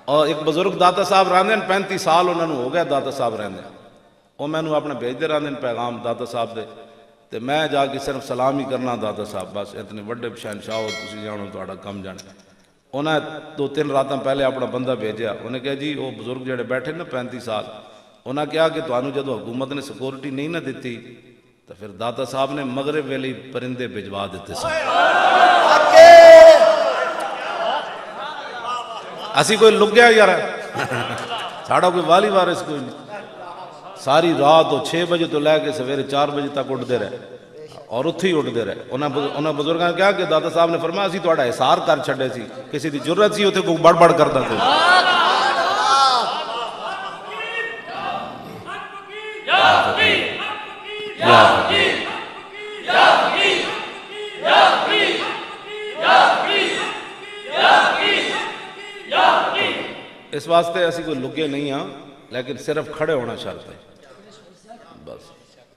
اور ایک بزرگ داتا صاحب رہندے 35 سال انہوں نے ہو گیا داتا صاحب رہندے، وہ میں نے اپنے بھیجتے رہندے پیغام داتا صاحب دے، تے میں جا کے صرف سلام ہی کرنا داتا صاحب، بس اتنے بڑے شہنشاہ ہو تسی جانو تہاڈا کم جانا۔ انہیں 2-3 راتاں پہلے اپنا بندہ بھیجیا، انہیں کہا جی وہ بزرگ جڑے بیٹھے نا 35 سال، انہیں کہا کہ تانوں جدو حکومت نے سیکورٹی نہیں نہ دیتی تو پھر داتا صاحب نے مغرب ویلے پرندے بھجوا دیتے سے۔ اسی کوئی لگ گیا یار ساڑھا کوئی والی وارث کوئی نہیں، ساری رات وہ 6 بجے تو لے کے سویرے 4 بجے تک اٹھتے رہے اور اتھی اٹھتے رہے۔ انہیں بزرگاں نے کہا کہ داتا صاحب نے فرمایا اسی تہاڈا احسار کر چھڈے سی، کسی دی جرت سی اتنے کوئی بڑ بڑ کردا کوئی۔ اس واسطے اسی کوئی لگے نہیں ہاں، لیکن صرف کھڑے ہونا شرط ہے بس۔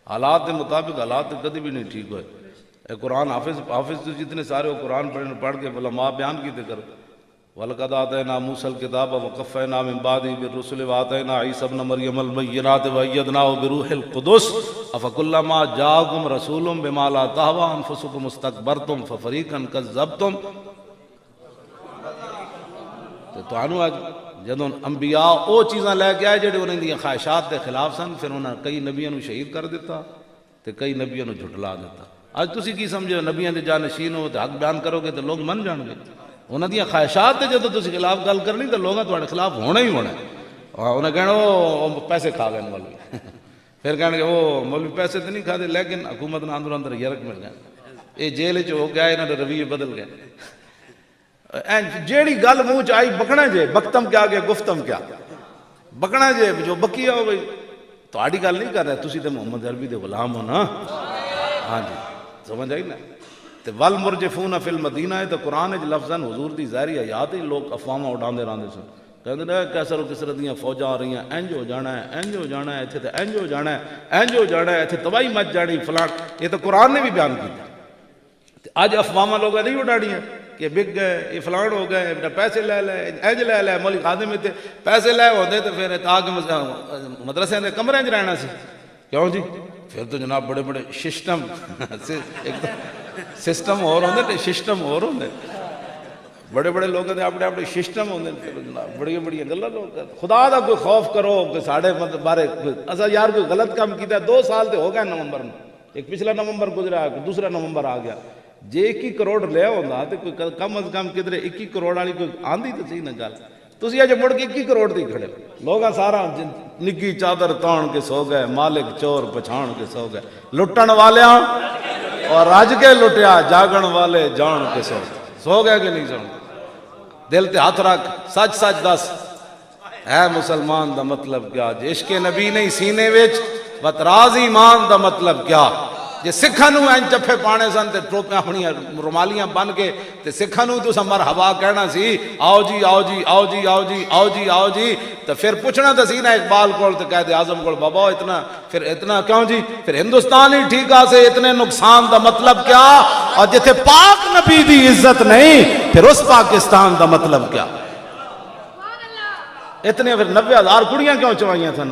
حالات کے مطابق حالات کدی بھی نہیں ٹھیک ہوئے۔ اے قرآن حافظ تو جتنے سارے وہ قرآن پڑھ کے علماء بیان کیتے کر، وَلَقَدْ آتَيْنَا مُوسَى الْكِتَابَ وَقَفَّيْنَا مِن بَعْدِهِ بِالرُّسُلِ وَآتَيْنَا عِيسَى ابْنَ مَرْيَمَ الْبَيِّنَاتِ وَأَيَّدْنَاهُ بِرُوحِ الْقُدُسِ أَفَكُلَّمَا جَاءَكُمْ رَسُولٌ بِمَا لَا تَهْوَىٰ أَنفُسُكُمُ اسْتَكْبَرْتُمْ فَفَرِيقًا كَذَّبْتُمْ۔ تو انہوں آج جدوں انبیاء او چیزاں لے کے آئے جڑے انہیں دی خواہشات دے خلاف سن، پھر انہوں نے کئی نبیوں نو شہید کر دیتا تے کئی نبیوں نو جھٹلا دیتا۔ آج تسی کی سمجھو نبیوں دے جانشین ہو تے حق بیان کرو گے تو لوگ من جان گے، انہوں دی خواہشات دے جدوں تسی خلاف گل کرنی تو لوگاں تہاڈے خلاف ہونا ہی ہونا۔ انہیں کہنا وہ پیسے کھا گئے مولوی، پھر کہنے وہ مولوی پیسے تو نہیں کھا دے لیکن حکومت نے اندر اندر یرک مل گئے، یہ جیل چ ہو گیا، انہاں دے رویے بدل گئے۔ جیڑی گل منہ چ آئی بکنا جے، بکتم کیا گیا گفتم کیا، بکنا جے جو بکیا ہو بھائی تہاڈی گل نہیں کر رہے، تسی تے محمد عربی دے غلام ہو نا۔ ہاں جی سمجھ آئی نا۔ تے والمرجفون فی المدینہ ہے تو قرآن وچ لفظاً حضور دی ظاہری حیات ہی لوگ افواہاں اڑاندے رہندے سن، کہندے نے کیسر و کسر دیاں فوجاں آ رہیاں، انج ہو جانا ہے، انج ہو جانا ہے، ایتھے تے انج ہو جانا ہے، انج ہو جانا ہے، ایتھے تباہی مچ جانی فلاں، یہ تو قرآن نے بھی بیان کیتا۔ اج افواہاں لوگاں نہیں اڑاڑیاں کہ بک گئے، یہ فلان ہو گئے، پیسے لے لے، انج لے لے، مولوی خادم تے پیسے لے ہوندے تے پھر آگ مدرسے دے کمرے وچ رہنا سی، کیوں جی؟ پھر تو جناب بڑے بڑے سسٹم سسٹم اور ہوندے تے سسٹم اور ہوندے، بڑے بڑے لوگوں دے اپنے اپنے سسٹم ہوندے جناب، بڑی بڑی گلاں لوگ۔ خدا دا کوئی خوف کرو کہ ساڈے بارے اسا یار کوئی غلط کام کیتا، 2 سال تے ہو گئے نومبر میں، ایک پچھلا نومبر گزرا، دوسرا نومبر آ گیا، جے 21 کروڑ لیا ہوندا تے کوئی کم از کم کدھر 21 کروڑ والی کوئی آندھی تو صحیح نہ گل، تسی اج مڑ کے 21 کروڑ دی کھڑے لوگاں سارا نگی چادر تان کے سو گئے، مالک چور پچھان کے سو گئے، لٹن والیاں اور رج کے لٹیا، جاگن والے جان کے سو گئے کہ نہیں سو؟ دل تے ہاتھ رکھ، سچ سچ دس، ہے مسلمان دا مطلب کیا؟ جے عشق نبی نہیں سینے وچ وتراز ایمان دا مطلب کیا؟ جے سکھاں نو این چپے پانے سن تے ٹوپیاں اپنی رومالیاں بن کے تے سکھاں نو تو مرحبا کہنا سی، آؤ جی آؤ جی آؤ جی آؤ جی آؤ جی آؤ جی، تو پھر پوچھنا تو سی نا اقبال کول تے قائد اعظم کول، بابا اتنا پھر اتنا کیوں جی؟ پھر ہندوستان ہی ٹھیک سے اتنے نقصان دا مطلب کیا؟ اور جتھے پاک نبی دی عزت نہیں پھر اس پاکستان دا مطلب کیا؟ اتنے پھر 90,000 کڑیاں کیوں چوائیاں تھن؟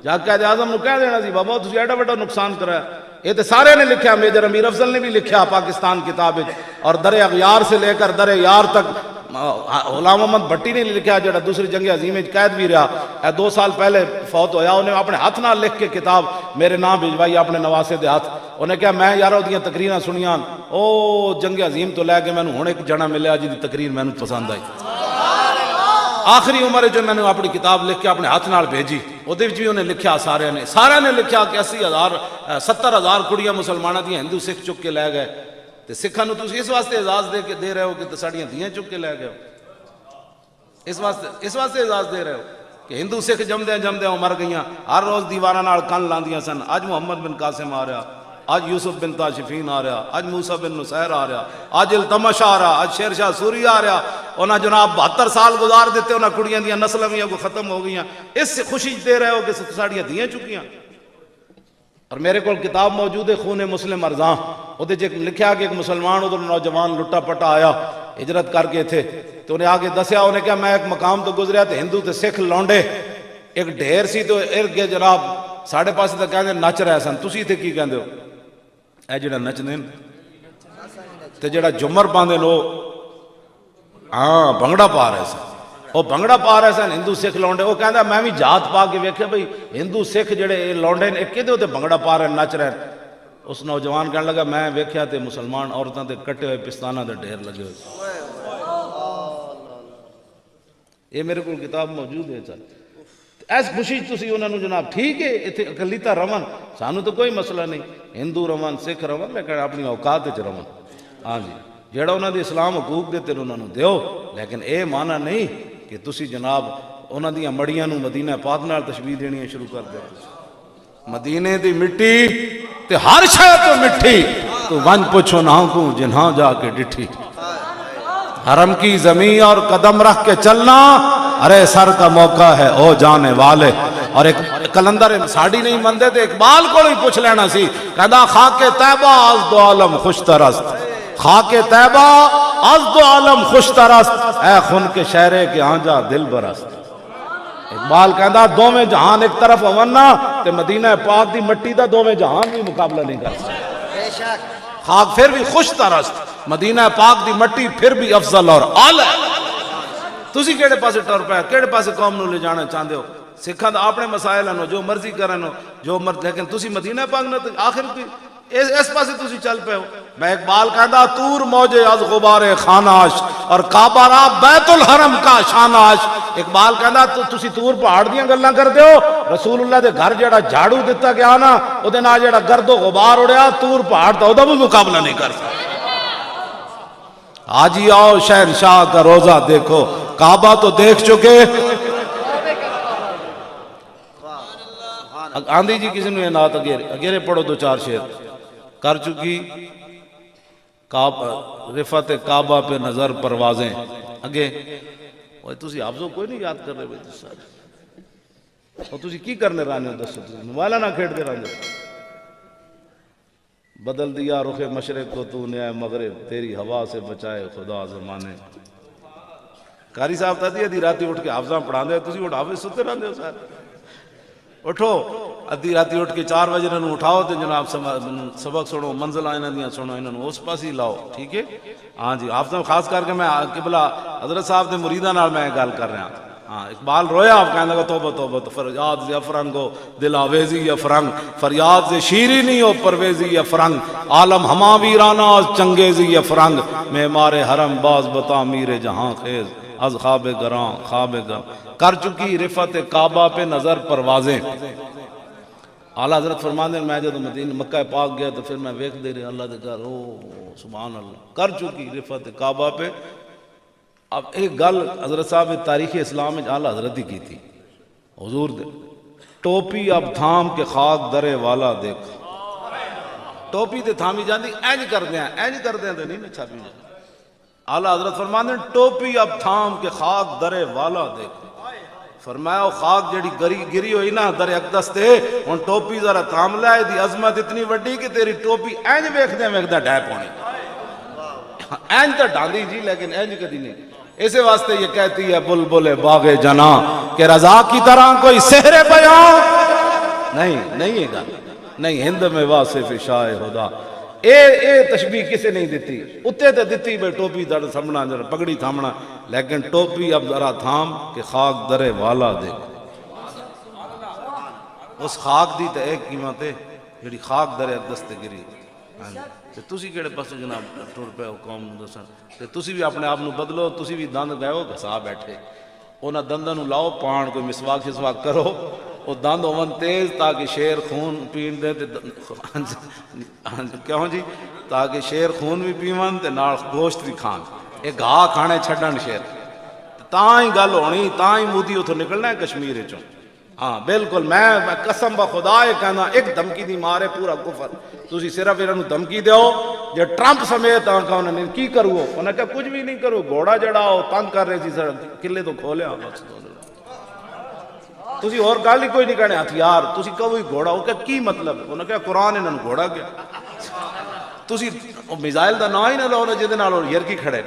جا قائد اعظم نو کہہ دینا سی بابا تسی ایڈا بڑا نقصان کرایا۔ یہ تو سارے نے لکھا، میجر امیر افضل نے بھی لکھا پاکستان کتاب، اور در اغیار سے لے کر در یار تک غلام محمد بھٹی نے لکھا جڑا دوسری جنگ عظیم قید بھی رہا، 2 سال پہلے فوت ہویا، انہیں اپنے ہاتھ نہ لکھ کے کتاب میرے نام بھجوائی اپنے نواسے دے ہاتھ، انہیں کہا میں یارو دیاں تقریراں سنیاں، او جنگ عظیم تو لے کے میں ہن ایک جنا ملیا جی دی تقریر میں پسند آئی، آخری عمر جو میں نے اپنی کتاب لکھ کے اپنے ہاتھ نال بھیجی، وہ بھی انہیں لکھا، سارے نے لکھا کہ 70,000 کڑیاں مسلمانہ دیاں ہندو سکھ چک کے لے گئے، تو سکھاں نو تسی اس واسطے اعزاز دے رہے ہو کہ ساڑیاں دیاں چک کے لے گئے ہو، اس واسطے اعزاز دے رہے ہو کہ ہندو سکھ جمدے مر گئیاں، ہر روز دیواراں نال کن لاندیاں سن، آج محمد بن قاسم آ رہا، آج یوسف بن تاشفین آ رہا، آج موسیٰ بن نصیر آ رہا، آج التمش آ رہا، آج شیر شاہ سوری آ رہا، انہاں جناب 72 سال گزار دیتے، انہاں کڑیاں دیاں نسلیں بھی کو ختم ہو گئیاں، اس سے خوشی دے رہے ہو کہ ساڑیاں دیاں چکیاں۔ اور میرے کو کتاب موجود ہے خون مسلم ارزاں، وہ لکھا کہ ایک مسلمان ادھر نوجوان لٹا پٹا آیا، ہجرت کر کے تھے تو انہیں آگے دسیا، انہیں کہا میں ایک مقام تو گزریا تو ہندو تے سکھ لونڈے ایک ڈھیر سی تو ارد گئے جناب ساڑھے پاسے تو کہندے نچ رہے سن، تسی تے کی کہندے ہو؟ اے جڑا نچدے تے جڑا جمر پاندے نو ہاں بھنگڑا پا رہے سن، وہ بھنگڑا پا رہے سن ہندو سکھ لونڈے۔ وہ کہندا میں بھی جات پا کے ویکھیا بھئی ہندو سکھ جڑے لونڈے نے کدے تے بھنگڑا پا رہے نچ رہے۔ اس نوجوان کہنے لگا میں ویکھیا تے مسلمان عورتاں تے کٹے ہوئے پستانہ دے ڈھیر لگے ہوئے، یہ میرے کو کتاب موجود ہے سر۔ ایس خوشی تسی انہوں نے جناب ٹھیک ہے اتنے اقلیتاں رون، سانو تو کوئی مسئلہ نہیں، ہندو رون سکھ رون لیکن اپنی اوقات وچ رون، ہاں جی جیڑا انہوں نے اسلام حقوق دیتے انہوں نے دیو، لیکن اے معنی نہیں کہ تسی جناب انہوں دیاں مڑیاں نو مدینہ پاک نال تشبیہ دینی شروع کر دے۔ مدینے دی مٹی تے ہر شے تو مٹھی، تو ون پوچھو نہ کو جنہاں جا کے ڈٹھی، حرم کی زمین اور قدم رکھ کے چلنا، ارے سر کا موقع ہے او جانے والے۔ اور ایک کلندر ساڑی نہیں مندے تے اقبال کو ہی پوچھ لینا سی، کہنا خاک طیبہ از دو عالم خوش ترست، خاک طیبہ از دو عالم خوش ترست، اے خون کے شہرے کے آنجا دل برست۔ اقبال کہندا دوویں جہان ایک طرف ہونا تے مدینہ پاک دی مٹی دا دوویں جہان بھی مقابلہ نہیں کر سکتے، خاک پھر بھی خوش ترست، مدینہ پاک دی مٹی پھر بھی افضل اور اعلی۔ تسی کیڑے پاسے ٹر پے، کیڑے پاسے قوم نو لے جانا چاہندے ہو؟ سکھاں دا اپنے مسائل ہیں جو مرضی کرن جو لیکن تسی مدینہ پاک نہ آخر کی اس پاسے تسی چل پے ہو۔ میں اقبال کہندا تور موجے از غبار خاناش اور کعبہ را بیت الحرم کا شاناش۔ اقبال کہندا تسی تور پہاڑ دیاں گلاں کردے ہو، رسول اللہ دے گھر جڑا جھاڑو دتا گیا نا او دے نال جڑا گرد و غبار اڑیا تور پہاڑ دا او دا بھی مقابلہ نہیں کر سکتا۔ آجی آؤ شہنشاہ کا روزہ دیکھو، کعبہ تو دیکھ چکے۔ آندھی جی کسی نے یہ نات اگیرے پڑھو دو چار شعر کر چکی، رفعت کعبہ پہ نظر پروازیں اگے وہ تسی حافظوں کوئی نہیں یاد کر رہے بھئی تسی سارے اور تسی کی کرنے رانے ہو دسو تسی موبائلہ نہ کھیڑ دے رانے بدل دیا رخ مشرق کو تو نے مغرب تیری ہوا سے بچائے خدا زمانے۔ قاری صاحب تھا دی راتی اٹھ کے حافظاں پڑھا دے تسی اٹھ حافظ ستے راندے ہو سارے اٹھو ادھی راتی اٹھ کے 4 بجے انہوں اٹھاؤ تو جناب سبق سنو منزل آئینہ دیا سنو انہوں اس پاس ہی لاؤ، ٹھیک ہے؟ ہاں جی حافظ خاص کر کے میں قبلہ حضرت صاحب دے مریدہ نال میں گال کر رہا ہاں۔ اقبال رویا آپ کہنے لگا توبہ توبہ فریاد سے افرنگ ہو دل آویزی افرنگ، فریاد سے شیری نہیں ہو پرویزی افرنگ، عالم ہما ویرانہ چنگیزی افرنگ، معمار حرم باز بتا میر جہاں خیز از خواب گراں خواب گراں۔ کر چکی رفعت کعبہ پہ نظر پروازیں۔ اعلیٰ حضرت فرماندے میں جب مدینہ مکہ پاک گیا تو پھر میں ویکھ دے رہا اللہ دے گھر سبحان اللہ کر چکی رفعت کعبہ پہ۔ اب ایک گل حضرت صاحب تاریخ اسلام میں اعلیٰ حضرت ہی کی تھی حضور دے، ٹوپی اب تھام کے خاک درے والا دیکھ، ٹوپی تے تھامی جاندی اینج کر دیں تو نہیں چھاپی جاندی۔ اعلیٰ حضرت فرماندے ٹوپی اب تھام کے خاک درے والا دیکھ، فرمایا خاک جڑی گری ہوئی نا در اقدس تے ان ٹوپی ذرا تھام لائے دی عظمت اتنی وڈی کہ تیری ٹوپی اینج ویکھدے ڈھائے پونے اینج تو ڈاندی جی لیکن اینج کدی نہیں۔ اسے واسطے یہ کہتی ہے بلبل باغ جناں کہ رضا کی طرح کوئی سحر بیان نہیں ہے گل نہیں ہند میں واصف شاہ خدا۔ اے تشبیح کسے نہیں دیتی اتے تے دیتی بے ٹوپی در سمنا پگڑی تھامنا لیکن ٹوپی اب ذرا تھام کہ خاک درے والا دیکھ۔ اس خاک دی تے ایک قیمت ہے جڑی خاک درے اقدس تے گری۔ تے تسی کیڑے پاسے جناب ٹر پے ہو قوم نو دسن تے تسی بھی اپنے آپ نو بدلو، تسی بھی دند گئے ہو گھسا بیٹھے انہاں دنداں نو لاؤ پان کوئی مسواک شسواک کرو وہ دند ہون تیز تاکہ شیر خون پین دے تے کیوں جی تاکہ شیر خون بھی پیون تے نال گوشت بھی کھان، ایک گھا کھانے چھڈن شیر تاں ہی گل ہونی تاں ہی مودی اتھوں نکلنا ہے کشمیر چوں۔ ہاں بالکل میں قسم بخدا یہ کہنا ایک دھمکی دی مارے پورا کفر تسی صرف انہوں دھمکی دیو جو ٹرمپ سمیت آنکھا انہوں نے کی کرو انہوں نے کہا کچھ بھی نہیں کرو گھوڑا جڑاؤ تنگ کر رہے تھی قلعے تو کھولے تسی اور گل ہی کوئی نہیں کہنے ہتھیار تسی کہو ہی گھوڑا ہو کہ کی مطلب انہوں نے کہا قرآن انہوں نے گھوڑا گیا تسی میزائل دا نا ہی نہ لو جہدے نال یرکی کھڑے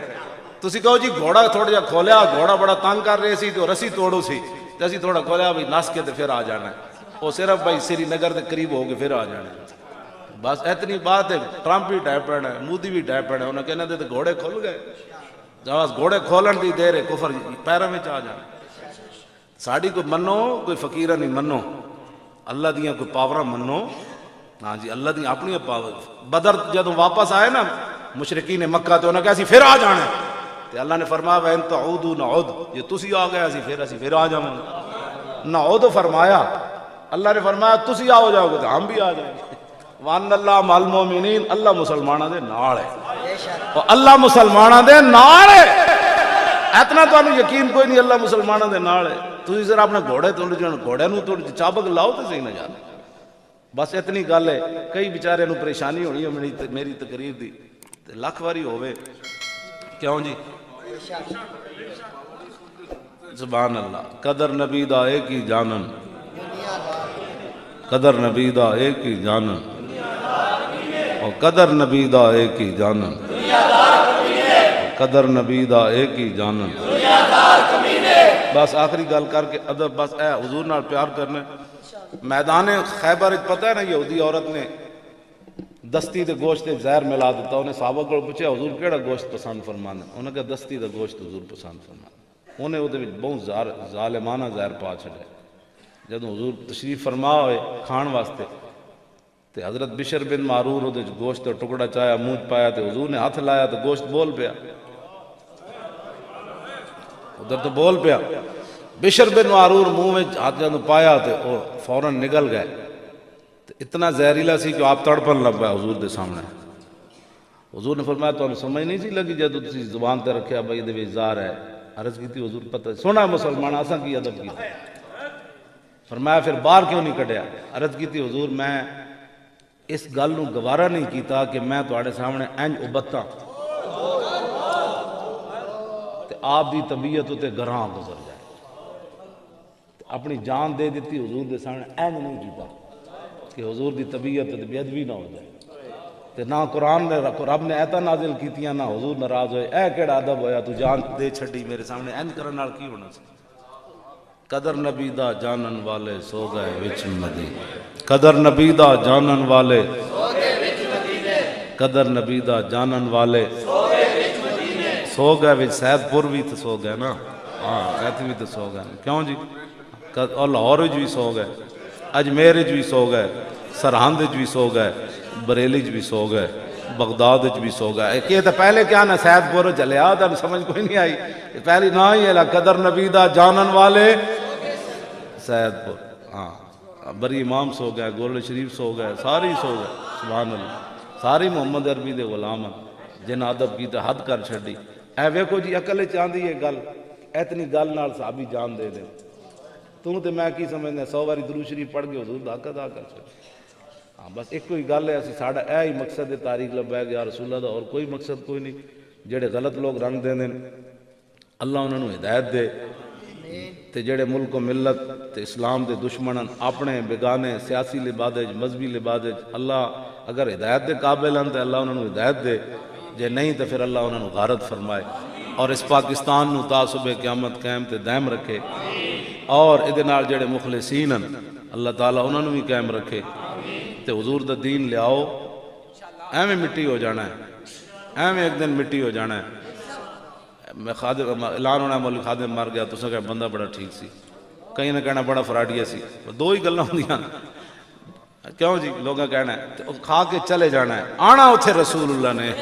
ਤੁਸੀਂ ਕਹੋ ਜੀ ਘੋੜਾ ਥੋੜਾ ਜਿਹਾ ਖੋਲਿਆ, ਘੋੜਾ ਬੜਾ ਤੰਗ ਕਰ ਰਹੇ ਸੀ ਤੇ ਉਹ ਰੱਸੀ ਤੋੜੋ ਸੀ ਤੇ ਅਸੀਂ ਥੋੜਾ ਖੋਲਿਆ ਬਈ ਨਸ ਕੇ ਤੇ ਫਿਰ ਆ ਜਾਣਾ, ਉਹ ਸਿਰਫ ਬਈ ਸ੍ਰੀ ਨਗਰ ਦੇ ਕਰੀਬ ਹੋ ਕੇ ਫਿਰ ਆ ਜਾਣਾ, بس اتنی بات ہے. ٹرمپ بھی ڈے پینا ہے, مودی بھی ڈے پینا ہے, انہیں کہنا دے تو گھوڑے کھل گئے, جب گھوڑے کھولن دی دیر ہے کفر پیروں میں آ جانا. ساڑی کوئی منو, کوئی فقیرہ نہیں منو, اللہ دیاں کوئی پاورہ منو. ہاں جی اللہ دیاں اپنی پاور. بدر جدوں واپس آئے نا مشرکین مکہ تو انہیں کہا اسی پھر آ جانا ہے, تو اللہ نے فرمایا وَإِن تَعُودُوا نَعُودْ, یہ تسی آ گئے اسی پھر آ جاؤں. نعود فرمایا, اللہ نے فرمایا تسی آ جاؤ گے تو ہم بھی آ جائیں گے. وَأَنَّ اللَّهَ مَعَ الْمُؤْمِنِينَ, اللہ مسلمانہ دے نال ہے, اور اللہ مسلمانہ دے نال ہے. اتنا تو انہوں یقین کوئی نہیں اللہ مسلمانہ دے نال ہے. تسی ذرا اپنے گھوڑے توڑ جان, گھوڑے نو توڑ چابک لاؤ تو صحیح نہ جانے. بس اتنی گل ہے. کئی بیچارے نو پریشانی ہونی ہے میری تقریر دی لاکھ واری ہوئے. کیوں جی؟ سبحان اللہ. قدر نبی دا ایک ہی جانن, قدر نبی دا ایک ہی جانن, اور قدر نبی دا ایک ہی جانن, قدر نبی دا ایک ہی جانن. بس آخری گل کر کے ادب, بس اے حضور نال پیار کرنے. میدان خیبر پتہ ہے نا یہودی عورت نے دستی دے گوشت زہر ملا دیتا. انہیں صحابہ کو پوچھا حضور کیڑا گوشت پسند فرمانا, انہیں کہا دستی دا گوشت حضور پسند فرمانا. انہیں وہ بہت ظالمانہ زہر پا چھڑے. جب حضور تشریف فرما ہوئے کھان واسطے تے حضرت بشر بن معرور وہ گوشت کا ٹکڑا چایا منہ پایا, تے حضور نے ہاتھ لایا تو گوشت بول پیا, ادھر تو بول پیا. بشر بن معرور منہ میں ہاتھ جب پایا تے وہ فوراً نگل گئے. اتنا زہریلا سی کہ آپ تڑپن لگ گئے حضور دے سامنے. حضور نے فرمایا تو سمجھ نہیں سی لگی جب تسی زبان تے رکھیا بھائی دے زہر ہے. عرض کی تھی حضور پتہ سونا مسلمان آساں کی ادب کی. فرمایا پھر باہر کیوں نہیں کٹیا. عرض کی تھی حضور میں اس گل نو گوارا نہیں کیتا کہ میں تواڈے سامنے انج ابتاں تے آپ دی طبیعت تے گراں گزر جائے. اپنی جان دے دیتی حضور دے سامنے انج نہیں کیتا کہ حضور دی طبیعت تے بے ادبی نہ ہو جائے. تے نہ قرآن نے رب نے ایتاں نازل کیتیاں, نہ حضور ناراض ہوئے. اے کیڑا ادب ہویا تو جان دے چھڈی میرے سامنے انج کرن نال کی ہونا سی. قدر نبی دا جانن والے سو گئے وچ مدینے, قدر نبی دا جانن والے سو گئے وچ مدینے, قدر نبی دا جانن والے سو گئے وچ مدینے. سو گئے وچ سید پور بھی تو سو گئے نا, ہاں ایتھے بھی تو سو گئے. کیوں جی؟ اور لاہور وچ بھی سو گئے, اجمیر وچ بھی سو گئے, سرہند وچ بھی سو گئے, بریلی وچ بھی سو گئے, بغداد وچ بھی سو گئے. کہ تو پہلے کیا نا سید پور چلیا تو سمجھ کوئی نہیں آئی. پہلی نہ ہی ہے قدر نبی دا جانن والے سید پور. ہاں بری امام سو گئے, گولڈ شریف سو گئے, ساری سو گئے. سبحان اللہ. ساری محمد عربی دے غلام جن ادب کی تو حد کر چھڑی. اے ویکھو جی عقل چاندی ہے گل, اتنی گل نال صحابی جان دے دے. تو تے میں کی سمجھنا 100 باری درود شریف پڑھ کے حضور دا حق ادا کر چھڑ. ہاں بس ایک کوئی گل ہے, اسی ساڈا اے ہی مقصد ہے تاریخ لبیک یا رسول اللہ دا, اور کوئی مقصد کوئی نہیں. جڑے غلط لوگ رنگ دے دیں اللہ انہوں نے ہدایت دے, تے جڑے ملک و ملت تے اسلام دے دشمنن اپنے بیگانے سیاسی لبادج مذہبی لبادج, اللہ اگر ہدایت دے قابل ہیں تو اللہ انہوں نے ہدایت دے, جے نہیں تو پھر اللہ انہوں نے غارت فرمائے, اور اس پاکستان نو تا صبح قیامت قائم تے دائم رکھے, اور ادھے نال جڑے مخلصین ہیں اللہ تعالیٰ انہوں نے بھی قائم رکھے. تے حضور دا دین لے آؤ, ایویں مٹی ہو جانا ہے, ایویں ایک دن مٹی ہو جانا ہے. میں خادم اعلان ہونا مولوی خادم مر گیا, تو سا کہ بندہ بڑا ٹھیک سی, کہیں نہ کہنا بڑا فراڈیا سی, دو ہی گلاں ہوندیاں. کیوں جی لوگاں کہنا ہے کھا کے چلے جانا ہے, آنا اتھے رسول اللہ نے.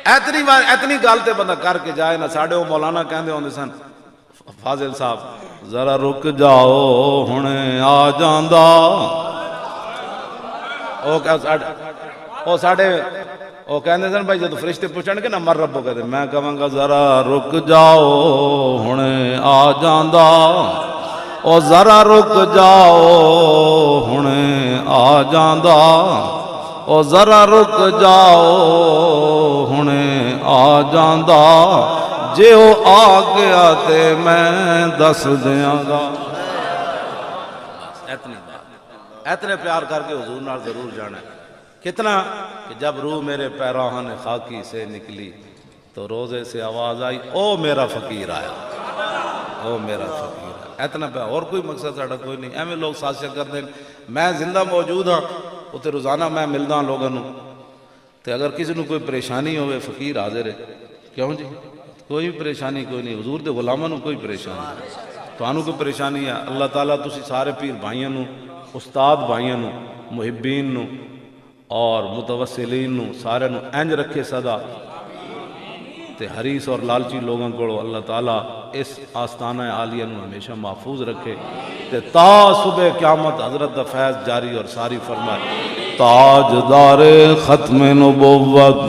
اتنی گل تے بندہ کر کے جائے نا. ساڈے وہ مولانا کہندے ہوندے سن فاضل صاحب, ذرا رک جاؤ ہنے آ جاندا. وہ ساڈے وہ کہندے سن بھائی جب فرشتے پوچھن گے نا مر ربو, کہتے میں کہاں گا ذرا رک جاؤ ہنے آ جاندا, او ذرا رک جاؤ ہنے آ جاندا, او ذرا رک جاؤ ہنے آ جاندا, جے او آ گیا تے میں دس دیاں گا. اتنے پیار کر کے حضور نال ضرور جانا ہے. کتنا کہ جب روح میرے پیراہن خاکی سے نکلی تو روزے سے آواز آئی او میرا فقیر آیا، او میرا فقیر آیا۔ اتنا پہ اور کوئی مقصد ساڑا کوئی نہیں، ایویں لوگ سازشاں کر دیں میں زندہ موجود ہاں اتنے روزانہ میں ملدا ہاں لوگوں نوں، تے اگر کسی نوں کوئی پریشانی ہوئے فقیر حاضر ہے، کیوں جی کوئی پریشانی کوئی نہیں، حضور دے غلاماں نوں کوئی پریشانی نہیں، تانوں کوئی پریشانی ہے اللہ تعالیٰ تسی سارے پیر بھائیاں نوں، استاد بھائیاں نوں، محبین نوں اور متوسلین نوں سارے نوں انج رکھے صدا تے حریص اور لالچی لوگوں کو اللہ تعالیٰ اس آستانہ عالیہ نوں ہمیشہ محفوظ رکھے تے تا صبح قیامت حضرت دا فیض جاری اور ساری فرمائے تاجدار ختم نبوت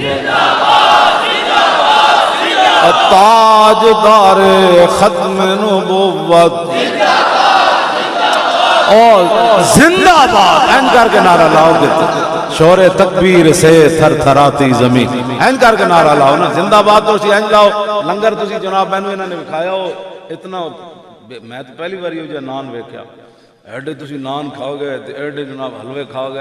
تاجدار ختم نبوت اور زندہ باد این کر کے نعرہ لاؤ گے شور تکبیر سے تھر تھراتی زمین این کر کے نعرہ لاؤ نا، زندہ باد تو اسی این لاؤ۔ لنگر تسی جناب مینوں انہوں نے بکھایا ہو اتنا، میں تو پہلی بار یہ نان ویکھیا ایڈے تسی نان کھاؤ گے ایڈے جناب حلوے کھاؤ گے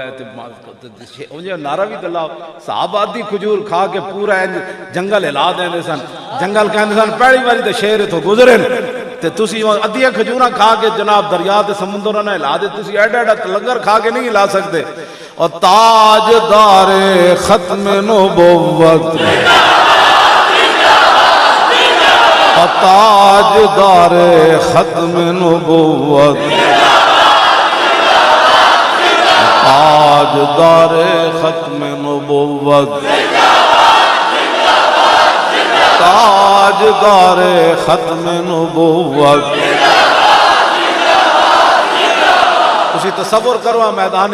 انجھے نعرہ بھی دلاؤ۔ صحابہ دی کھجور کھا کے پورا جنگل ہلا دیں سن، جنگل کہندے سن پہلی باری تے شیر تو گزرے تے تسی ادھیاں کھجوراں کھا کے جناب دریا تے سمندراں نے ہلا دے، تسی ایڈا ایڈا لنگر کھا کے نہیں ہلا سکتے۔ اور تاجدار ختم نبوت اور تاجدار ختم نبوت تاجدار ختم نبوت تاجدار ختم نبوت۔ اسی تصور کرو میدان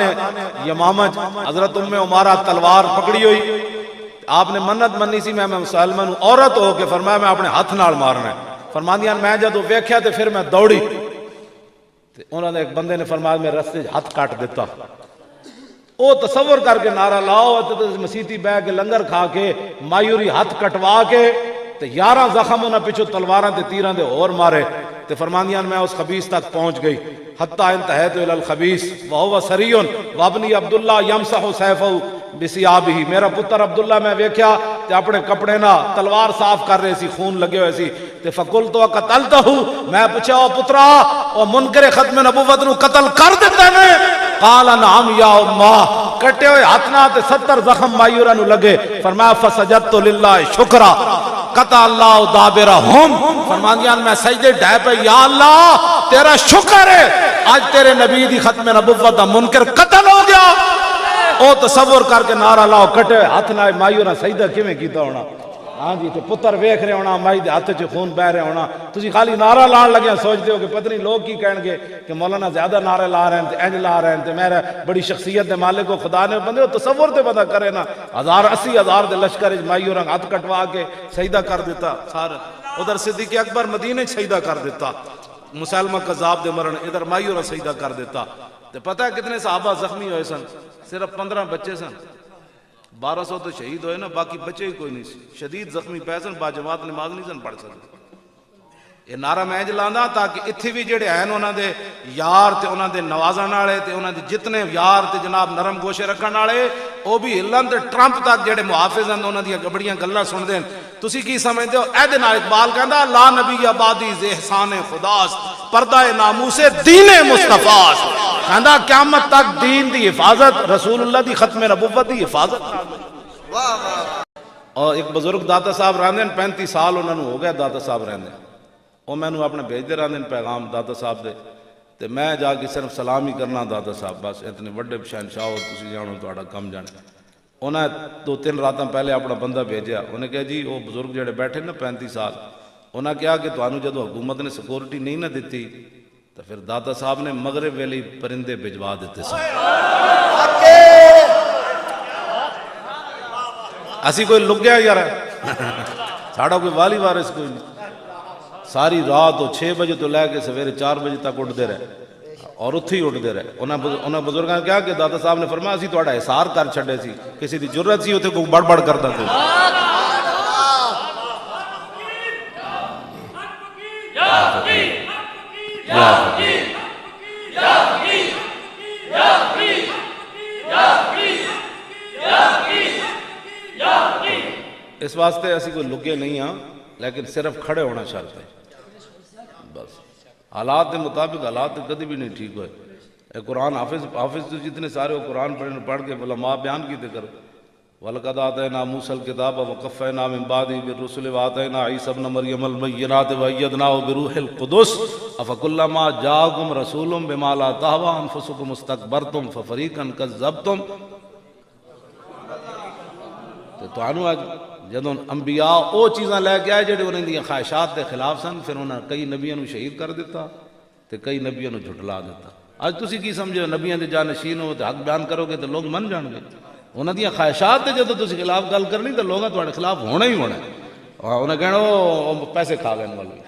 یمامہ حضرت ام عمارہ تلوار پکڑی ہوئی، آپ نے منت منی سی میں مسلمان ہوں، عورت ہو کے فرمایا میں اپنے ہاتھ نال مارنا ہے، فرماندیاں میں جدو ویکھیا تے پھر میں دوڑی تے انہوں نے ایک بندے نے فرمایا میں رستے ہاتھ کاٹ دیتا۔ او تصور کر کے نعرہ لاؤ تے مسیتی بہ کے لنگر کھا کے مایوری ہاتھ کٹوا کے تے 11 زخم انہاں پیچھے تلواراں تے تیراں دے اور مارے تے فرماندیاں میں اس خبیث تک پہنچ گئی حتی انتہیت الی الخبیث وہو سریون وابنی عبداللہ یمسح سیفہ بسیابہ، میرا پتر عبداللہ میں ویکھیا تے اپنے کپڑے نہ تلوار صاف کر رہے سی، خون لگے ہوئے سی تے فقلتو قتلتہ، میں پوچھا او پترا او منکر ختم نبوت نو قتل کر دیتا ہے؟ قال نعم یا امہ، کٹے ہوئے ہاتھنا تے 70 زخم مایورہ نو لگے، فرمایا فسجدت للہ شکرا قطع اللہ دابرہم، فرماندیاں میں سجدے ڈھائے پہ یا اللہ تیرا شکر ہے آج تیرے نبی دی ختم نبوت دا منکر قتل ہو گیا۔ او تصور کر کے نعرہ لاؤ کٹے ہاتھ نہ مایو نہ سجدہ کیویں کیتا ہونا، ہاں جی تے پتر ویکھ رہے ہونا مائی دے ہاتھ چ خون بہ رہے ہونا، تسی خالی نعرہ لان لگے سوچتے ہو کہ پتہ نہیں لوگ کی کہن گے کہ مولانا زیادہ نعرے لا رہے ہیں تے انج لا رہے ہیں تے میرا بڑی شخصیت دے مالک کو خدا نے بندے تصور تے پتہ کرے نا 80,000 دے لشکر وچ مایو رنگ ہاتھ کٹوا کے سجدہ کر دیتا، سارا ادھر صدیق اکبر مدینے سجدہ کر دیتا، مسلمہ کذاب دے مرن ادھر مایو سجدہ کر دیتا، تے پتہ ہے کتنے صحابہ زخمی ہوئے سن؟ صرف 15 بچے سن، 1200 تو شہید ہوئے نا، باقی بچے ہی کوئی نہیں سی، شدید زخمی پے سن، باجماعت نماز نہیں سن پڑھ سکتے۔ یہ نعرہ میں جلانا تاکہ اتھی بھی جڑے ہیں انہاں دے یار تے انہاں دے نوازن والے تے انہاں دے جتنے یار تے جناب نرم گوشے رکھن والے او بھی ہلن تے ٹرمپ تک جڑے محافظ ہیں انہاں دی بڑیاں گلاں سن دین۔ تسی کی سمجھدے ہو اے دے نال اقبال کہندا لا نبی آبادی ز احسان خداست پردہ ناموس دین مصطفیٰ، کہندا قیامت تک دین دی حفاظت رسول اللہ دی ختم نبوت دی حفاظت۔ اور ایک بزرگ داتا صاحب رہندے 35 سال انہاں نوں ہو گیا داتا صاحب رہندے، وہ میں نے اپنے بھیجتے رہتے ہیں پیغام داتا صاحب دے تے میں جا کے صرف سلام ہی کرنا داتا صاحب، بس اتنے وڈے شہنشاہ ہو تسی جانو تہاڈا کم جانے۔ انہیں 2-3 راتاں پہلے اپنا بندہ بھیجیا، انہیں کہا جی وہ بزرگ جڑے بیٹھے نا 35 سال، انہیں کہا کہ تانوں جدو حکومت نے سیکورٹی نہیں نہ دیتی تو پھر داتا صاحب نے مغرب ویلی پرندے بھجوا دیتے سن۔ اسی کوئی لگ گیا یار ساڑا کوئی والی وارث کوئی نہیں، ساری رات 6 بجے تو لے کے سویرے 4 بجے تک اٹھتے رہے اور اتھی اٹھتے رہے۔ انہاں بزرگاں نے کہا کہ داتا صاحب نے فرمایا اسی تہاڈا احسار کر چھڈے سی، کسی دی جرت سی اتھے کوئی بڑ کردا کوئی۔ اس واسطے اسی کوئی لگے نہیں ہاں، لیکن صرف کھڑے ہونا شرط ہے بس۔ حالات کے مطابق حالات کدی بھی نہیں ٹھیک ہوئے۔ اے قرآن حافظ تو جتنے سارے وہ قرآن پڑھ کے علماء بیان کیتے کرو، وَلَقَدْ آتَيْنَا مُوسَى الْكِتَابَ وَقَفَّيْنَا مِن بَعْدِهِ بِالرُّسُلِ وَآتَيْنَا عِيسَى ابْنَ مَرْيَمَ الْبَيِّنَاتِ وَأَيَّدْنَاهُ بِرُوحِ الْقُدُسِ أَفَكُلَّمَا جَاءَكُمْ رَسُولٌ بِمَا لَا تَهْوَىٰ أَنفُسُكُمُ اسْتَكْبَرْتُمْ فَفَرِيقًا كَذَّبْتُمْ۔ تو تانوں اج جدوں انبیاء او چیزاں لے کے آئے جڑے انہاں دی خواہشات دے خلاف سن، پھر انہاں کئی نبیاں نو شہید کر دیتا تے کئی نبیاں نو جھٹلا دیتا۔ اج تسی کی سمجھو نبیاں دے جانشین ہو تے حق بیان کرو گے تے لوگ من جان گے؟ انہاں دی خواہشات دے جدوں تسی خلاف گل کرنی تے لوگاں تہاڈے خلاف ہونا ہی ہونا ہے۔ انہاں کہنا او پیسے کھا گئے مولوی،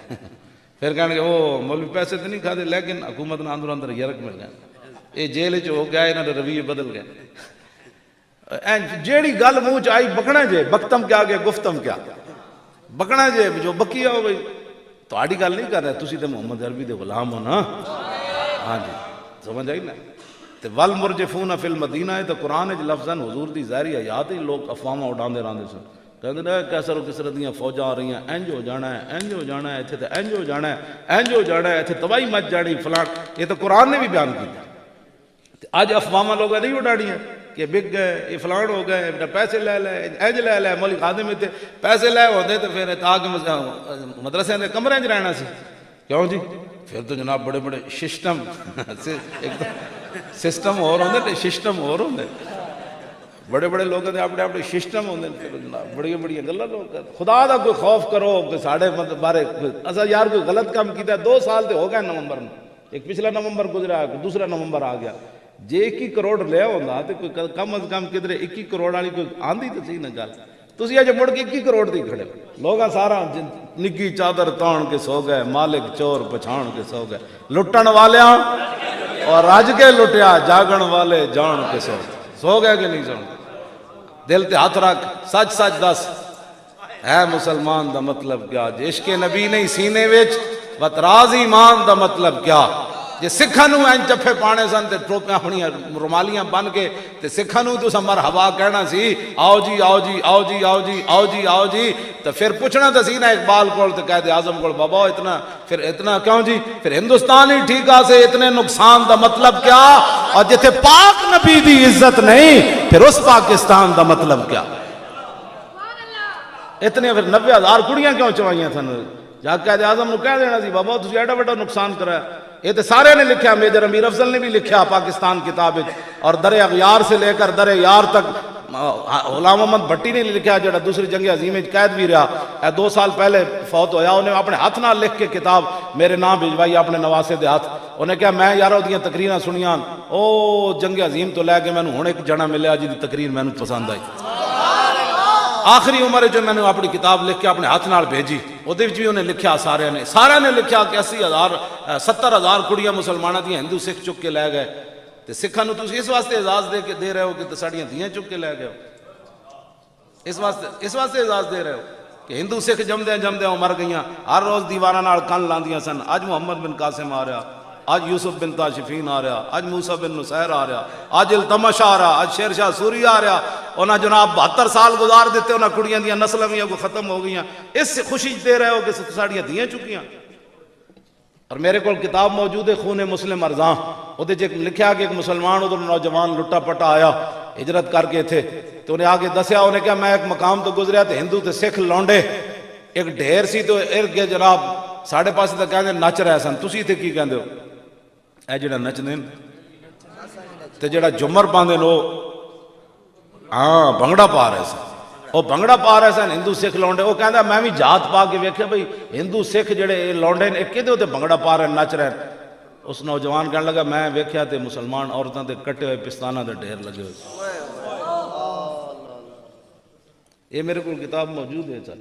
پھر کہن گے او مولوی پیسے تے نہیں کھادے لیکن حکومت نال اندر یرک مل گیا، اے جیل وچ ہو گیا، انہاں دے رویے بدل گئے۔ جیڑی گل منہ چ آئی بکنا جے، بکتم کیا گے گفتم کیا، بکنا جے جو بکی آؤ بھائی تہاڈی گل نہیں کر رہے، تسی تے محمد عربی دے غلام ہو نا۔ ہاں جی سمجھ آئی نا۔ تے والمرجفون فی المدینہ ہے تو قرآن وچ لفظاً حضور دی ظاہری حیات ہی لوگ افواہاں اڑاندے رہندے سن، کہندے نے کیسر و کسر دیاں فوجاں آ رہی ہیں، انج ہو جانا ہے، انج ہو جانا ہے، ایتھے تے انج ہو جانا ہے، انج ہو جانا ہے، ایتھے تباہی مچ جانی فلان۔ یہ تو قرآن نے بھی بیان کیتا۔ اج افواہاں لوگاں نہیں اڑاڑیاں کہ بک گئے، یہ فلان ہو گئے، پیسے لے لے، انج لے لے، مولوی خادم تے پیسے لے ہوندے تے پھر آ کے مدرسے دے کمرے وچ رہنا سی، کیوں جی؟ پھر تو جناب بڑے بڑے سسٹم سسٹم اور ہوندے تے سسٹم اور ہوندے، بڑے بڑے لوگوں دے اپنے اپنے سسٹم ہوندے، پھر جناب بڑی بڑی گلاں لوگ کرتے۔ خدا دا کوئی خوف کرو کہ ساڈے بارے اسا یار کوئی غلط کام کیتا ہے، 2 سال تے ہو گئے نومبر میں، ایک پچھلا نومبر گزرا، دوسرا نومبر آ گیا، جے 21 کروڑ لیا ہوندا تے کوئی کم از کم کدھر 21 کروڑ والی کوئی آندی تے صحیح نہ گل، تسی اج مڑ کے 21 کروڑ دی کھڑے لوگاں سارا نگی چادر تان کے سو گئے، مالک چور پچھان کے سو گئے، لٹن والیاں اور رج کے لٹیا، جاگن والے جان کے سو گئے کہ نہیں سو؟ دل تے ہاتھ رکھ، سچ سچ دس، ہے مسلمان دا مطلب کیا؟ جے عشق نبی نہیں سینے وچ وتراز ایمان دا مطلب کیا؟ جے سکھاں نو این چپے پانے سن تے ٹوپیاں اپنی رومالیاں بن کے تے سکھاں نو تو مرحبا کہنا سی، آؤ جی آؤ جی آؤ جی آؤ جی آؤ جی آؤ جی، تو پھر پوچھنا تو سی نا اقبال کول تے قائد اعظم کول، بابا اتنا پھر اتنا کیوں جی؟ پھر ہندوستان ہی ٹھیک آسے اتنے نقصان دا مطلب کیا؟ اور جتے پاک نبی دی عزت نہیں پھر اس پاکستان دا مطلب کیا؟ اتنے پھر 90,000 کڑیاں کیوں چوائیاں تھن؟ جا قائد اعظم نو کہہ دینا سی بابا تسی ایڈا بڑا نقصان کرا۔ یہ تو سارے نے لکھا، میجر امیر افضل نے بھی لکھا پاکستان کتاب، اور در اغیار سے لے کر در یار تک غلام محمد بھٹی نے لکھا جڑا دوسری جنگ عظیم میں قید بھی رہا، 2 سال پہلے فوت ہویا، انہیں اپنے ہاتھ نہ لکھ کے کتاب میرے نام بھیجوائی اپنے نواسے دے ہاتھ، انہیں کہا میں یارو دیاں تقریراں سنیاں، او جنگ عظیم تو لے کے میں نے ہن ایک جنا ملیا جی دی تقریر میں نے پسند آئی، آخری عمر جو میں نے اپنی کتاب لکھ کے اپنے ہاتھ نال بھیجی، وہ بھی انہیں لکھا، سارے نے لکھا کہ 70,000 کڑیاں مسلمانہ دیاں ہندو سکھ چک کے لے گئے، تے سکھاں نو تسی اس واسطے اعزاز دے رہے ہو کہ ساڈیاں دھیاں چک کے لے گئے ہو، اس واسطے اعزاز دے رہے ہو کہ ہندو سکھ جمدے مر گئیاں، ہر روز دیواراں نال کن لاندیاں سن، اج محمد بن قاسم آ رہا، آج یوسف بن تاشفین آ رہا، آج موسیٰ بن نصیر آ رہا، آج التمش آ رہا، آج شیر شاہ سوری آ رہا، انہاں جناب 72 سال گزار دیتے، انہاں کڑیاں دیاں نسلیں بھی ختم ہو گئیاں، اس سے خوشی دے رہے ہو کہ ساڑیاں دیاں چکیاں۔ اور میرے کو کتاب موجود ہے خون مسلم ارزاں، وہ لکھا کہ ایک مسلمان ادھر نوجوان لٹا پٹا آیا ہجرت کر کے تھے، تو انہیں آگے دسیا، انہیں کہا میں ایک مقام تو گزریا تو ہندو تے سکھ لونڈے ایک ڈھیر سی، تو ارد گئے جناب ساڑھے پاس تک کہنے نچ رہے سن، تسی تھے کی کہندے ہو؟ اے جڑا نچ دین تے جڑا جمر پاندے نو ہاں بھنگڑا پا رہے سن، وہ بھنگڑا پا رہے سن ہندو سکھ لونڈے، وہ کہندا میں بھی جات پا کے ویکھیا بھئی ہندو سکھ جڑے لونڈے نے کدے تے بھنگڑا پا رہے نچ رہے، اس نوجوان کہنے لگا میں ویکھیا تے مسلمان عورتاں تے کٹے ہوئے پستانہ دے ڈھیر لگے ہوئے، یہ میرے کو کتاب موجود ہے چل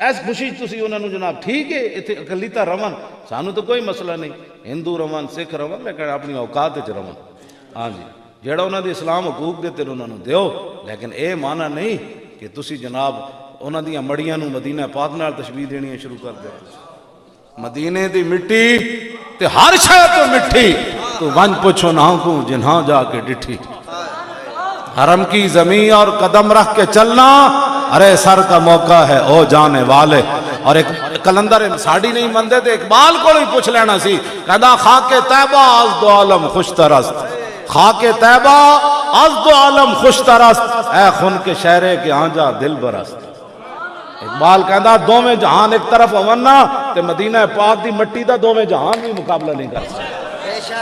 ایس خوشی تسی انہوں نے جناب ٹھیک ہے اتنے اقلیتاں رون، سانو تو کوئی مسئلہ نہیں، ہندو رون سکھ رون، لیکن اپنی اوقات وچ رون، ہاں جی جیڑا انہوں نے اسلام حقوق دیتے انہوں نے دیو، لیکن اے معنی نہیں کہ تسی جناب انہوں دیاں مڑیاں نو مدینہ پاک نال تشبیہ دینی شروع کر دے، مدینے دی مٹی تے ہر شے تو مٹھی، تو ون پوچھو نہ کو جنہاں جا کے ڈٹھی، حرم کی زمین اور قدم رکھ کے چلنا ارے سر کا موقع ہے او جانے والے. اور ایک کلندر ساڑی نہیں مندے تے اقبال کو ہی پوچھ لینا سی کہندا خاک طیبہ از دو عالم خوش ترست, خاک طیبہ از دو عالم خوش ترست, اے خون کے شہرے کے آنجا دل برست. اقبال کہندا دوویں جہان ایک طرف ہونا تے مدینہ پاک دی مٹی دا دوویں جہان بھی مقابلہ نہیں کر سکتے.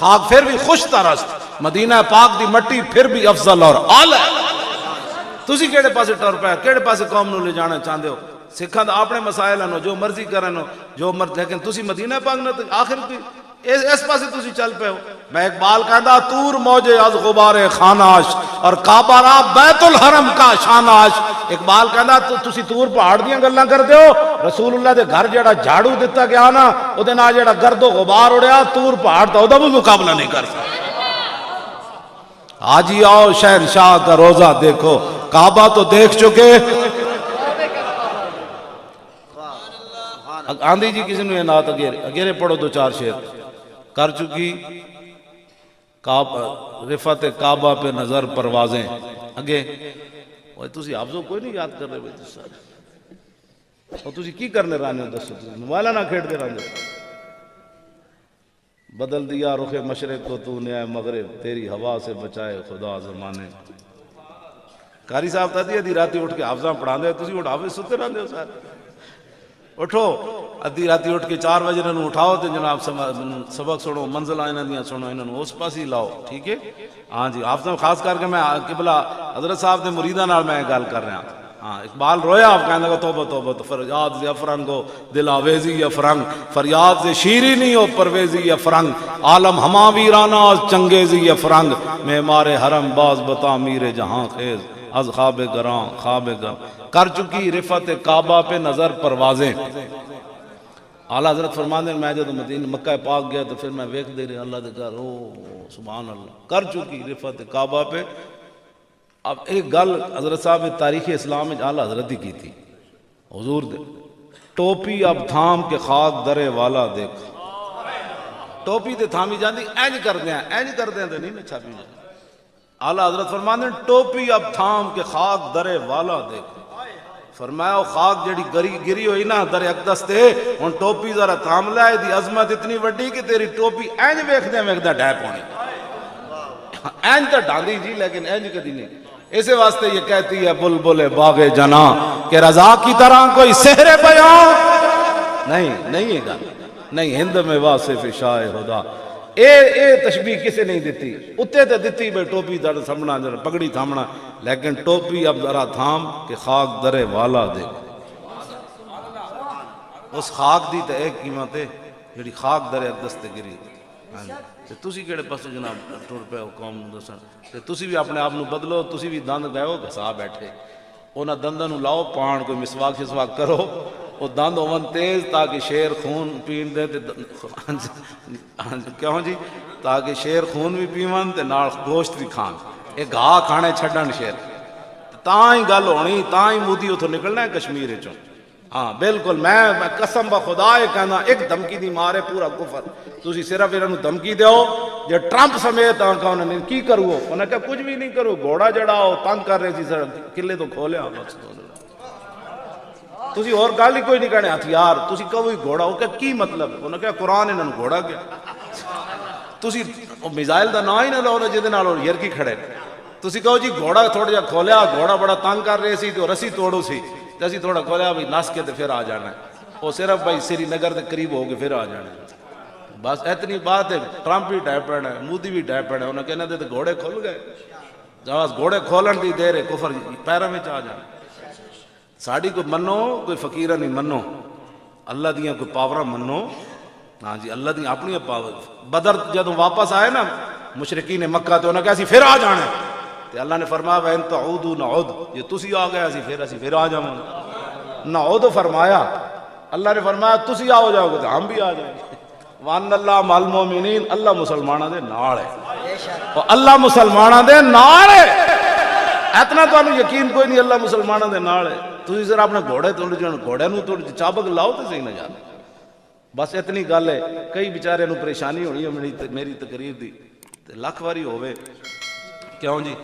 خاک پھر بھی خوش ترست, مدینہ پاک دی مٹی پھر بھی افضل اور اعلی. تسی کیڑے پاسے ٹر پے, کیڑے پاسے قوم نو لے جانا چاہندے ہو؟ سکھاں دا اپنے مسائل ہیں, جو مرضی کرن, جو مرضی, لیکن تسی مدینہ پاک نہ آخر کی اس پاسے تسی چل پے ہو. میں اقبال کہندا تور موجے از غبار خاناش اور کعبہ را بیت الحرم کا شاناش. اقبال کہندا تسی تور پہاڑ دیاں گلاں کردے ہو, رسول اللہ دے گھر جڑا جھاڑو دتا گیا نا او دے نال جڑا گرد و غبار اڑیا, تور پہاڑ دا اودا بھی مقابلہ نہیں کر سکتا. آج ہی آؤ شہنشاہ کا روزہ دیکھو, کعبہ تو دیکھ چکے. آندھی جی کسی نے یہ نات اگیرے پڑھو دو چار شعر کر چکی. رفعت کعبہ پہ نظر پروازیں اگے تسی حافظوں کوئی نہیں یاد کر رہے بھائی تسی سارے, اور تسی کی کرنے رانے ہو دسو, تسی موبائلہ نہ کھیڑ دے رانے ہو. بدل دیا رخ مشرق کو تو نے اے مغرب, تیری ہوا سے بچائے خدا زمانے. قاری صاحب تا دی راتی اٹھ کے حافظاں پڑھا دے, تسی اٹھ حافظ ستے راندے ہو سارے. اٹھو ادھی راتی اٹھ کے 4 بجے انہوں اٹھاؤ تو جناب سبق سنو, منزل آئینہ دیا سنو, انہوں اس پاس ہی لاؤ. ٹھیک ہے ہاں جی. آپ سے خاص کر کے میں قبلہ حضرت صاحب دے مریدہ نال میں گل کر رہا ہوں. ہاں اقبال رویا, آپ کہنے لگا توبہ توبہ تو فریاد سے افرنگ ہو دل آویزی یا فرنگ, فریاد سے شیری نہیں ہو پرویزی یا فرنگ, عالم ہما ویرانہ چنگیزی یا فرنگ, معمار حرم باز بتا میر جہاں خیز از خواب گراں خواب گراں. کر چکی رفعت کعبہ پہ نظر پروازیں. اعلیٰ حضرت فرماندے میں جب مدینہ مکہ پاک گیا تو پھر میں ویکھ دے رہا اللہ دے گھر, او سبحان اللہ. کر چکی رفعت کعبہ پہ. اب ایک گل حضرت صاحب تاریخ اسلام میں اعلیٰ حضرت ہی کی تھی حضور دے, ٹوپی اب تھام کے خاک درے والا دیکھ. ٹوپی تے تھامی جاندی اینج کر دیں, اینج کر دیں تو نہیں میں چھاپی جاندی. اعلیٰ حضرت فرماندے ٹوپی اب تھام کے خاک درے والا دیکھ. فرمایا خاک جڑی گری ہوئی نا در اقدس تے, ان ٹوپی ذرا تھام لائے دی عظمت اتنی وڈی کہ تیری ٹوپی اینج ویکھ دے ڈھیپ ہونی. اینج تو ڈاندی جی لیکن اینج کدی نہیں. اسے واسطے یہ کہتی ہے بلبل باغ جناں کہ رضا کی طرح کوئی سحر بیان نہیں ہے گا نہیں. ہند میں واصف شاہ خدا اے تشبیہ کسے نہیں دیتی, اتے تے دیتی بے ٹوپی در سمنا پگڑی تھامنا, لیکن ٹوپی اب ذرا تھام کہ خاک درے والا دے. اس خاک دی تے ایک قیمت ہے جڑی خاک درے اقدس تے گری. تسی کیڑے پاسے جناب ٹر پے ہو قوم دسن, تسی بھی اپنے آپ نو بدلو. تسی بھی دند گئے ہو گھسا بیٹھے, انہاں دنداں نو لاؤ پان, کوئی مسواک شسواک کرو, وہ دند ہون تیز تاکہ شیر خون پین دے. کیوں جی؟ تاکہ شیر خون بھی پیون تے نال گوشت بھی کھان. ایک گھا کھانے چھڈن شیر, تاں ہی گل ہونی, تاں ہی مودی اتھوں نکلنا ہے کشمیر چوں. ہاں بالکل, میں قسم بخدا یہ کہنا, ایک دھمکی دی مارے پورا کفر. تسی صرف انہوں دھمکی دیو جے ٹرمپ سمیت آنکھا انہوں نے کی کرو, انہوں نے کہا کچھ بھی نہیں کرو, گھوڑا جڑاؤ تنگ کر رہے سی سر قلعے تو کھولے آ بس. تسی اور گل ہی کوئی نہیں کہنے ہتھیار, تسی کہو گھوڑا, وہ کہا کی مطلب, انہوں نے کہا قرآن انہوں نے گھوڑا کیا. تسی میزائل دا نا ہی نہ لو جے دے نال یرکی کھڑے. تسی کہو جی گھوڑا تھوڑا جا کھولیا, گھوڑا بڑا تنگ کر رہے سی تو رسی توڑو سی, تے اسی تھوڑا کھولیا بھائی نس کے تے پھر آ جانا ہے. وہ صرف بھائی سری نگر دے قریب ہو کے پھر آ جانا ہے. بس اتنی بات ہے. ٹرمپ بھی ڈے پڑنا ہے, مودی بھی ڈے پڑنا ہے. انہوں نے کہنا دے تو گھوڑے کھل گئے, جب گھوڑے کھولن دی دیر ہے کفر پیروں میں آ جانا. ساڑی کوئی منو, کوئی فقیرہ نہیں منو, اللہ دیاں کوئی پاورہ منو. ہاں جی اللہ دیاں اپنی پاور. بدر جدوں واپس آئے نا مشرکین مکہ تو انہوں نے کہا اسی پھر آ جانا ہے. تے اللہ نے فرمایا وَإِن تَعُودُوا نَعُودْ, یہ تسی آ گئے اسی پھر آ جاؤں. نعود فرمایا, اللہ نے فرمایا تسی آ جاؤ گے تو ہم بھی آ جائیں گے. وَأَنَّ اللَّهَ مَعَ الْمُؤْمِنِينَ, اللہ مسلمانہ دے نال ہے, اللہ مسلمانہ دے نال ہے. اتنا تو انہوں یقین کوئی نہیں اللہ مسلمانہ دے نال ہے. تسی ذرا اپنے گھوڑے توڑ جان, گھوڑے نو توڑ چابک لاؤ تو صحیح نہ جانا. بس اتنی گل ہے. کئی بیچارے نو پریشانی ہونی ہے میری تقریر دی لاکھ واری ہوئے. کیوں جی؟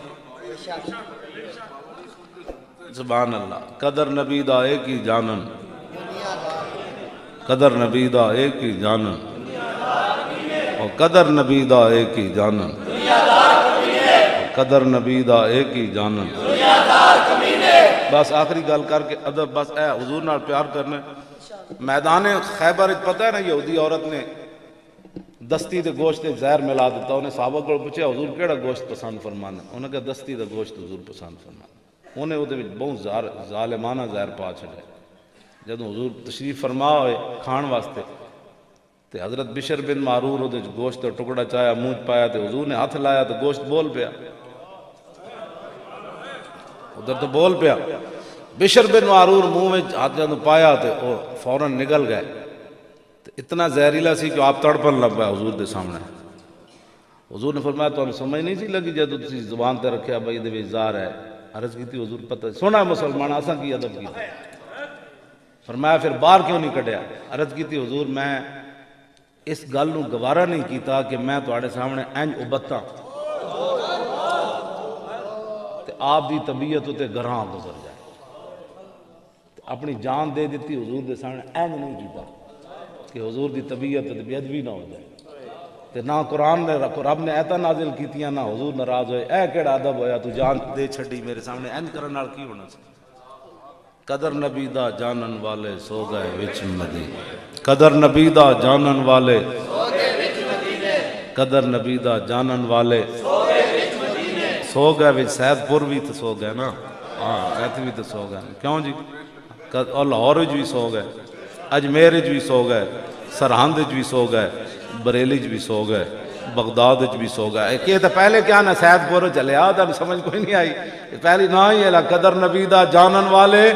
سبحان اللہ. قدر نبی دا ایک ہی جانن، قدر نبی دا ایک ہی جانن، اور قدر نبی دا ایک ہی جانن، قدر نبی دا ایک ہی جانن. بس آخری گل کر کے ادب، بس اے حضور نال پیار کرنا. میدان خیبر پتہ ہے نا، یہودی عورت نے دستی دے گوشت زہر ملا دیتا. انہیں صحابہ کو پوچھا حضور کیڑا گوشت پسند فرمانا؟ انہوں نے کہا دستی دا گوشت حضور پسند فرمانا. انہیں وہ بہت ظالمانہ زہر پا چھڑے. جب حضور تشریف فرما ہوئے کھان واسطے تے حضرت بشر بن معرور وہ گوشت کا ٹکڑا چایا منہ پایا تے حضور نے ہاتھ لایا تو گوشت بول پیا، ادھر تو بول پیا. بشر بن معرور منہ میں ہاتھ جب پایا تو وہ فوراً نگل گئے. اتنا زہریلا سی کہ آپ تڑپن لگ پایا حضور دے سامنے. حضور نے فرمایا تو ہمیں سمجھ نہیں سی لگی جب تسی زبان تے رکھیا بھائی دے زہر ہے. عرض کی تھی حضور پتہ سونا مسلمان آساں کی ادب کی. فرمایا پھر باہر کیوں نہیں کٹیا؟ عرض کی تھی حضور میں اس گل نو گوارا نہیں کیتا کہ میں تواڈے سامنے انج ابتاں تے آپ دی طبیعت تے گراں گزر جائے. اپنی جان دے دیتی حضور دے سامنے انج نہیں کیتا کہ حضور دی طبیعت تے بے ادبی نہ ہو جائے. تے نہ قرآن نے رب نے ایتاں نازل کیتیاں نہ حضور ناراض ہوئے. اے کیڑا ادب ہویا تو جان دے چھڈی میرے سامنے انج کرن نال کی ہونا سی؟ قدر نبی دا جانن والے سو گئے وچ مدینے، قدر نبی دا جانن والے سو گئے وچ مدینے، قدر نبی دا جانن والے سو گئے وچ مدینے. سو گئے وچ سید پور بھی تو سو گئے نا، ہاں ایتھے بھی تو سو گئے. کیوں جی؟ اور لاہور وچ بھی سو گئے، اجمیر وچ بھی سو گئے، سرہند وچ بھی سو گئے، بریلی وچ بھی سو گئے، بغداد وچ بھی سو گئے. کہ تو پہلے کیا نا سید پور چلے آ تم سمجھ کوئی نہیں آئی. پہلی نہ ہی ہے قدر نبی دا جانن والے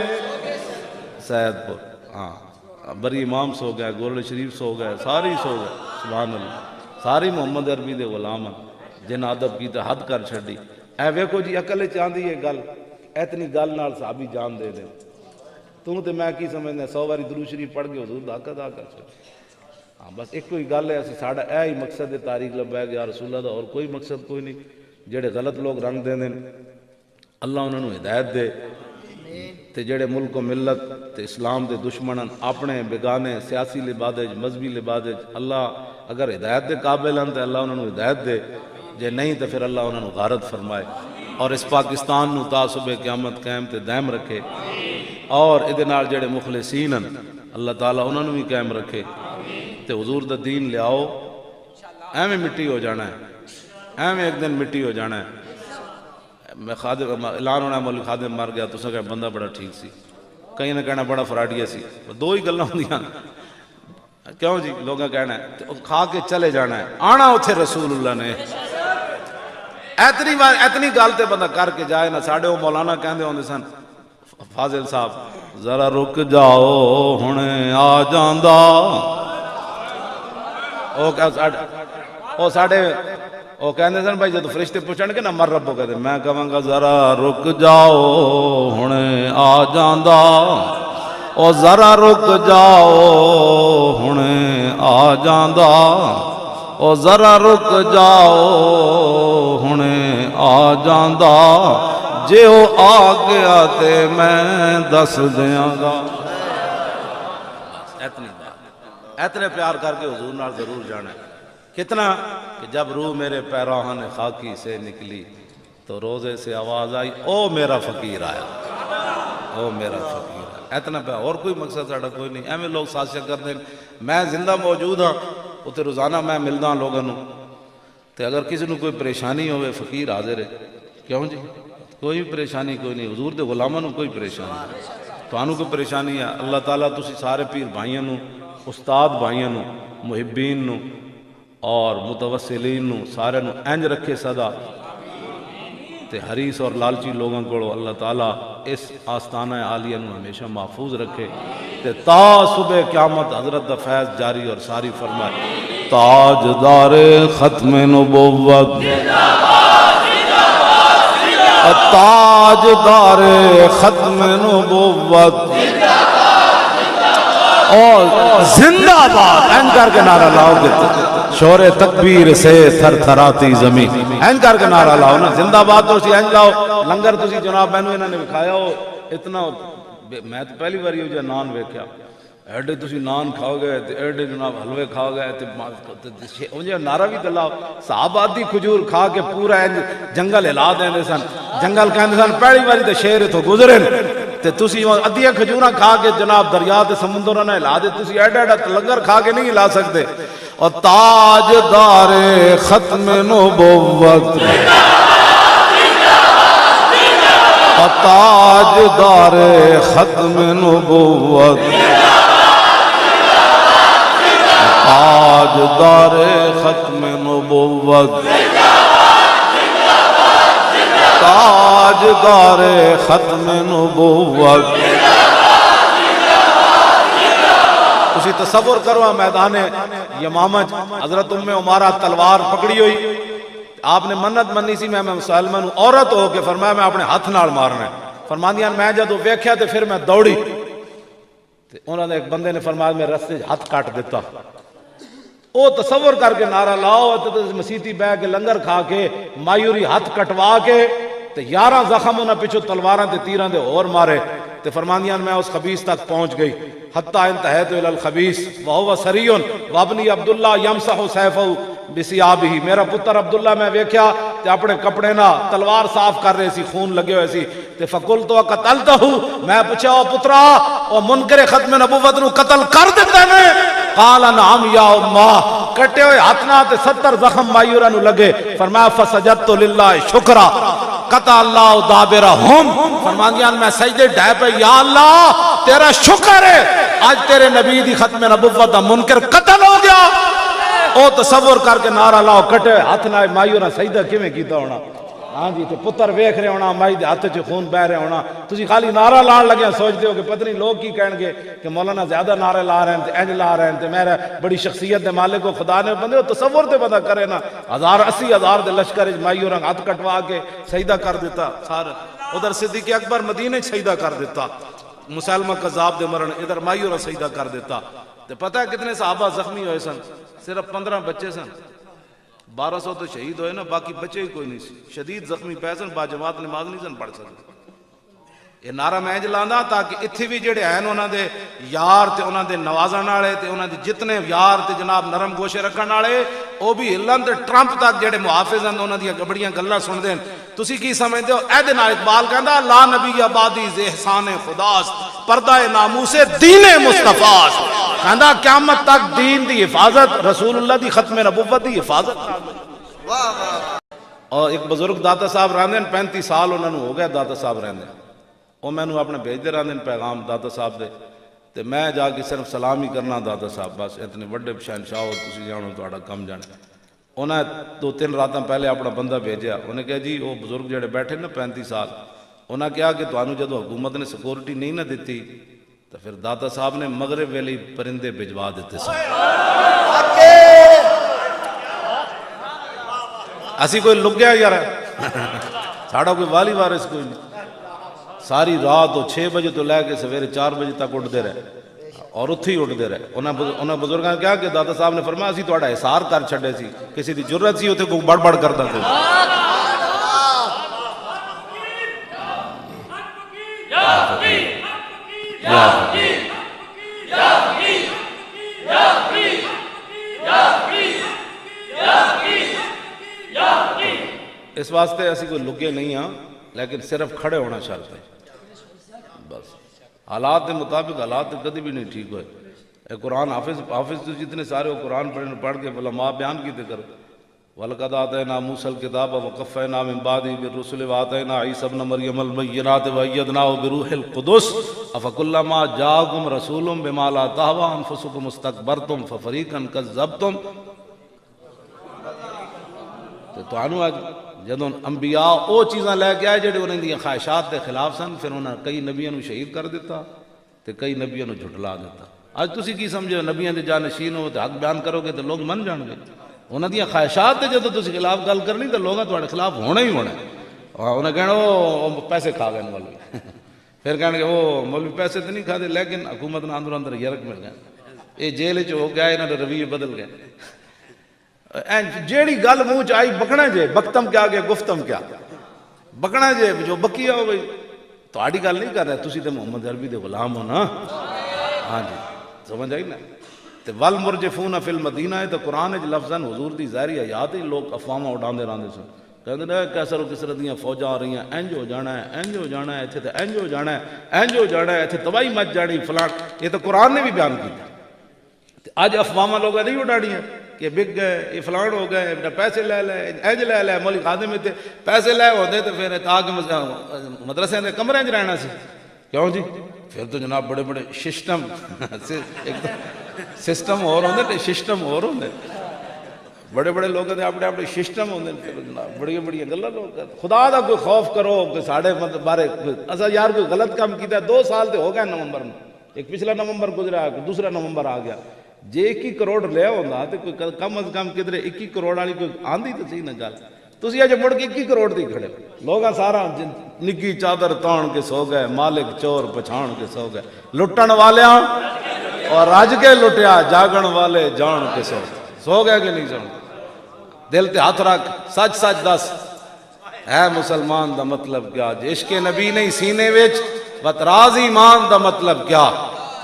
سید پور. ہاں بری امام سو گئے، گولڈ شریف سو گئے، ساری سو گئے. سبحان اللہ. ساری محمد عربی دے غلام جن ادب کی تو حد کر چھڈی. اے ویکھو جی عقل چاہندی ہے گل، اتنی گل نال صحابی جان دے دے. تو تے میں کی سمجھنا 100 باری درود شریف پڑھ کے حضور دا حق ادا کر چھڈ. ہاں بس ایک کوئی گل ہے، اسی ساڈا اے ہی مقصد ہے تاریخ لبیک یا رسول اللہ دا، اور کوئی مقصد کوئی نہیں. جڑے غلط لوگ رنگ دے دین اللہ انہاں نوں ہدایت دے، تے جڑے ملک و ملت تے اسلام دے دشمنن اپنے بیگانے سیاسی لبادج مذہبی لبادج اللہ اگر ہدایت دے قابل ہیں تے اللہ انہاں نوں ہدایت دے، جے نہیں تے پھر اللہ انہاں نوں غارت فرمائے اور اس پاکستان نوں تا صبح قیامت قائم تے دائم رکھے. اور ادھے نال جڑے مخلصین ہیں اللہ تعالیٰ انہاں نوں بھی قائم رکھے. تے حضور دا دین لیاؤ، ایویں مٹی ہو جانا ہے، ایویں ایک دن مٹی ہو جانا ہے. میں خادم اعلان ہونا مولوی خادم مر گیا، تو کہ بندہ بڑا ٹھیک سی، کہیں نہ کہنا بڑا فراڈیا سی. دو ہی گلاں ہوندیاں. کیوں جی لوگاں کہنا ہے کھا کے چلے جانا ہے، آنا اتھے رسول اللہ نے. اتنی گل تے بندہ کر کے جائے نا. ساڈے وہ مولانا کہندے ہوندے سن فاضل صاحب، ذرا رک جاؤ ہنے آ جاندا. وہ ساڈے وہ کہندے سن بھائی جب فرشتے پوچھن گے نا مر ربو کہتے، میں کہاں گا ذرا رک جاؤ ہنے آ جاندا. او ذرا رک جاؤ ہنے آ جاندا. او ذرا رک جاؤ ہنے آ جاندا. جے او آ گیا تے میں دس دیاں گا. اتنے پیار کر کے حضور نال ضرور جانا ہے. کتنا کہ جب روح میرے پیراہن خاکی سے نکلی تو روزے سے آواز آئی او میرا فقیر آیا، او میرا فقیر آیا. اتنا پیار، اور کوئی مقصد ساڈا کوئی نہیں. ایویں لوگ سازشاں کرتے ہیں. میں زندہ موجود ہاں اتنے روزانہ میں ملدا ہاں لوگوں نوں. تے اگر کسی نوں کوئی پریشانی ہوئے فقیر حاضر ہے. کیوں جی کوئی پریشانی کوئی نہیں. حضور دے غلاماں نوں کوئی پریشانی نہیں. تانوں کوئی پریشانی ہے اللہ تعالیٰ تسی سارے پیر بھائیاں نوں، استاد بھائیاں نوں، محبین نوں اور متوسلین نوں سارے نوں انج رکھے صدا. تے حریص اور لالچی لوگوں کو اللہ تعالیٰ اس آستانہ عالیہ نوں ہمیشہ محفوظ رکھے. تے تا صبح قیامت حضرت دا فیض جاری اور ساری فرمائے. تاجدار ختم نبوت، تاجدار ختم نبوت، اور زندہ باد این کر کے نعرہ لاؤ گے شور تکبیر سے تھر تھراتی زمین این کر کے نعرہ لاؤ نا. زندہ باد تو اسی این لاؤ. لنگر تسی جناب مینوں انہوں نے دکھایا ہو اتنا میں تو پہلی بار یہ نان ویکھیا ایڈے تسی نان کھاؤ گے ایڈے جناب حلوے کھاؤ گے انجھے نعرہ بھی دلاؤ. صحابہ آدھی کھجور کھا کے پورا جنگل ہلا دیں سن. جنگل کہندے سن پہلی باری تے شیر تو گزرے تے تسی ادھیاں کھجوراں کھا کے جناب دریا تے سمندر نہ ہلا دے تسی ایڈا ایڈا لنگر کھا کے نہیں ہلا سکتے. اور تاجدار ختم نبوت تاجدار ختم نبوت تاجدار ختم نبوت تاجدار ختم نبوت. اسی تصور کرو میدان یمامہ حضرت ام عمارہ تلوار پکڑی ہوئی. آپ نے منت منی سی میں مسلمان ہوں. عورت ہو کے فرمایا میں اپنے ہاتھ نال مارنا ہے. فرماندیاں میں جدو ویکھیا تے پھر میں دوڑی تے انہوں نے ایک بندے نے فرمایا میں رستے ہاتھ کاٹ دیتا. او تصور کر کے نعرہ لاؤ مسیتی بہ کے لنگر کھا کے مایوری ہاتھ کٹوا کے تے 11 زخم انہاں پیچھو تلواراں تے تیراں دے اور مارے تے فرماندیاں میں اس خبیث تک پہنچ گئی. حتی انتہیت الی الخبیث وہو سری وابنی عبداللہ یمسح سیفہ بثیابہ. میرا پتر عبداللہ میں ویکھیا تے اپنے کپڑے نہ تلوار صاف کر رہے سی خون لگے ہوئے سی تے فقلت قتلتہ. میں پوچھا او پترا او منکر ختم نبوت نو قتل کر دیتا نے؟ قال نعم یا امہ. کٹے ہوئے ہاتھنا تے 70 زخم مایورہ نو لگے. فرمایا فسجدت للہ شکرا قطع اللہ دابرہم. فرماندیاں میں سجدے ڈھائے پہ یا اللہ تیرا شکر ہے آج تیرے نبی دی ختم نبوت دا منکر قتل ہو گیا. او تصور کر کے نعرہ لاؤ کٹے ہاتھ نہ مایورہ سجدہ کیویں کیتا ہونا. ہاں جی تے پتر ویکھ رہے ہونا مائی دے ہاتھ چ خون بہ رہے ہونا. تسی خالی نعرہ لان لگے سوچتے ہو کہ پتہ نہیں لوگ کی کہیں گے کہ مولانا زیادہ نعرے لا رہے ہیں تے انج لا رہے ہیں تے میرا بڑی شخصیت دے مالک کو خدا نے بندے تصور تے پتہ کرے نا 80,000 دے لشکر وچ مایورہ ہاتھ کٹوا کے سجدہ کر دیتا. سارا ادھر صدیق اکبر مدینے سجدہ کر دیتا. مسلمہ کذاب دے مرن ادھر مایورہ سجدہ کر دیتا. تے پتہ ہے کتنے صحابہ زخمی ہوئے سن؟ صرف 15 بچے سن. 1200 تو شہید ہوئے نا باقی بچے ہی کوئی نہیں سی. شدید زخمی پے سن با جماعت نماز نہیں سن پڑھ سکتے. یہ نعرہ میں جلانا تاکہ اتھے بھی جڑے ہیں انہاں دے یار تے انہاں دے نوازن والے تے انہاں دے جتنے یار تے جناب نرم گوشے رکھن والے او بھی ہلن تے ٹرمپ تک جڑے محافظ ہیں انہاں دی بڑیاں گلاں سن دین. تسی کی سمجھدے ہو اے دے نال اقبال کہندا لا نبی آبادی ز احسان خداست پردہ ناموس دین مصطفیٰ. کہندا قیامت تک دین دی حفاظت رسول اللہ دی ختم نبوت دی حفاظت. اور ایک بزرگ داتا صاحب رہندے 35 سال انہاں نوں ہو گیا داتا صاحب رہندے. وہ میں اپنے بھیجتے رہتے ہیں پیغام داتا صاحب دے تے میں جا کے صرف سلام ہی کرنا داتا صاحب بس اتنے بڑے شہنشاہ ہو تسی جانو تہاڈا کم جانے. انہیں 2-3 راتاں پہلے اپنا بندہ بھیجیا. انہیں کہا جی وہ بزرگ جڑے بیٹھے نا 35 سال انہیں کہا کہ تانوں جدو حکومت نے سیکورٹی نہیں نہ دیتی تو پھر داتا صاحب نے مغرب ویلے پرندے بھجوا دیتے سن. اسی کوئی لگ گیا یار ساڑا کوئی والی وارث کوئی نہیں. ساری رات 6 بجے تو لے کے سویرے 4 بجے تک اٹھتے رہے اور اتھی اٹھتے رہے. انہوں بزرگاں نے کہا کہ داتا صاحب نے فرمایا اسی تہاڈا احسار کر چھڈے سی. کسی دی جرت سی اتنے کوئی بڑ بڑ کرتا تھا. اس واسطے اسی کوئی لگے نہیں ہاں لیکن صرف کھڑے ہونا چاہتے ہیں بس. حالات کے مطابق حالات کدی بھی نہیں ٹھیک ہوئے. قرآن حافظ تو جتنے سارے وہ قرآن پڑھ کے علماء بیان کیتے کرو. وَلَقَدْ آتَيْنَا مُوسَى الْكِتَابَ وَقَفَّيْنَا مِن بَعْدِهِ بِالرُّسُلِ وَآتَيْنَا عِيسَى ابْنَ مَرْيَمَ الْبَيِّنَاتِ وَأَيَّدْنَاهُ بِرُوحِ الْقُدُسِ أَفَكُلَّمَا جَاءَكُمْ رَسُولٌ بِمَا لَا تَهْوَىٰ أَنفُسُكُمُ اسْتَكْبَرْتُمْ فَفَرِيقًا كَذَّبْتُمْ. تو انہوں جدوں انبیاء او چیزاں لے کے آئے جڑے انہاں دی خواہشات دے خلاف سن پھر انہاں کئی نبیوں نو شہید کر دیتا تے کئی نبیوں نو جھٹلا دیتا. اج تسی کی سمجھو نبیوں دے جانشین ہو تے حق بیان کرو گے تے لوگ من جان گے. انہاں دی خواہشات دے جدوں تسی خلاف گل کرنی تے لوگاں تہاڈے خلاف ہونا ہی ہونا. انہاں کہنا او پیسے کھا گئے والے پھر کہنے کہ وہ مولوی پیسے تو نہیں کھاتے لیکن حکومت نے اندر اندر یرک مل گئے، یہ جیل چ ہو گیا، انہوں نے رویے بدل گئے۔ جیڑی گل منہ چ آئی بکنا جے، بکتم کیا گیا گفتم کیا، بکنا جے جو بکیا ہو بھائی تہاڈی گل نہیں کر رہے، تسی تے محمد عربی دے غلام ہو نا۔ ہاں جی سمجھ آئی نا۔ تے والمرجفون فی المدینہ ہے تو قرآن وچ لفظاً حضور دی ظاہری آیات ہی لوگ افواہاں اڈاندے رہندے سن، کہندے نے کیسر و کسرت دیاں فوجاں آ رہی ہیں، انج ہو جانا ہے، انج ہو جانا ہے، ایتھے تے انج ہو جانا ہے، انج ہو جانا ہے، ایتھے تباہی مچ جانی فلاں، یہ تو قرآن نے بھی بیان کیتا۔ اج افواہاں لوگاں نہیں اڈاڑیاں کہ بک گئے، یہ فلان ہو گئے، پیسے لے لے، انج لے لے، مولوی خادم تے پیسے لے ہوندے تے پھر تاکہ مدرسے دے کمرے وچ رہنا سی، کیوں جی؟ پھر تو جناب بڑے بڑے سسٹم سسٹم اور ہوندے تے سسٹم اور ہوندے، بڑے بڑے لوگوں دے اپنے اپنے سسٹم ہوندے، پھر جناب بڑی بڑی گلاں لوگ کرتے۔ خدا دا کوئی خوف کرو کہ ساڈے بارے اسا یار کوئی غلط کام کیتا ہے، 2 سال تے ہو گئے نومبر میں، ایک پچھلا نومبر گزرا، دوسرا نومبر آ گیا، جے 21 کروڑ لیا ہوندا تے کوئی کم از کم کدھر 21 کروڑ والی کوئی آندی تے صحیح نہ گل، تسی اج مڑ کے 21 کروڑ دی کھڑے لوگاں سارا نگی چادر تان کے سو گئے، مالک چور پچھان کے سو گئے، لٹن والیاں اور رج کے لٹیا، جاگن والے جان کے سو گئے کہ نہیں سو؟ دل تے ہاتھ رکھ، سچ سچ دس اے مسلمان دا مطلب کیا؟ جے عشق نبی نہیں سینے وچ وتراز ایمان دا مطلب کیا؟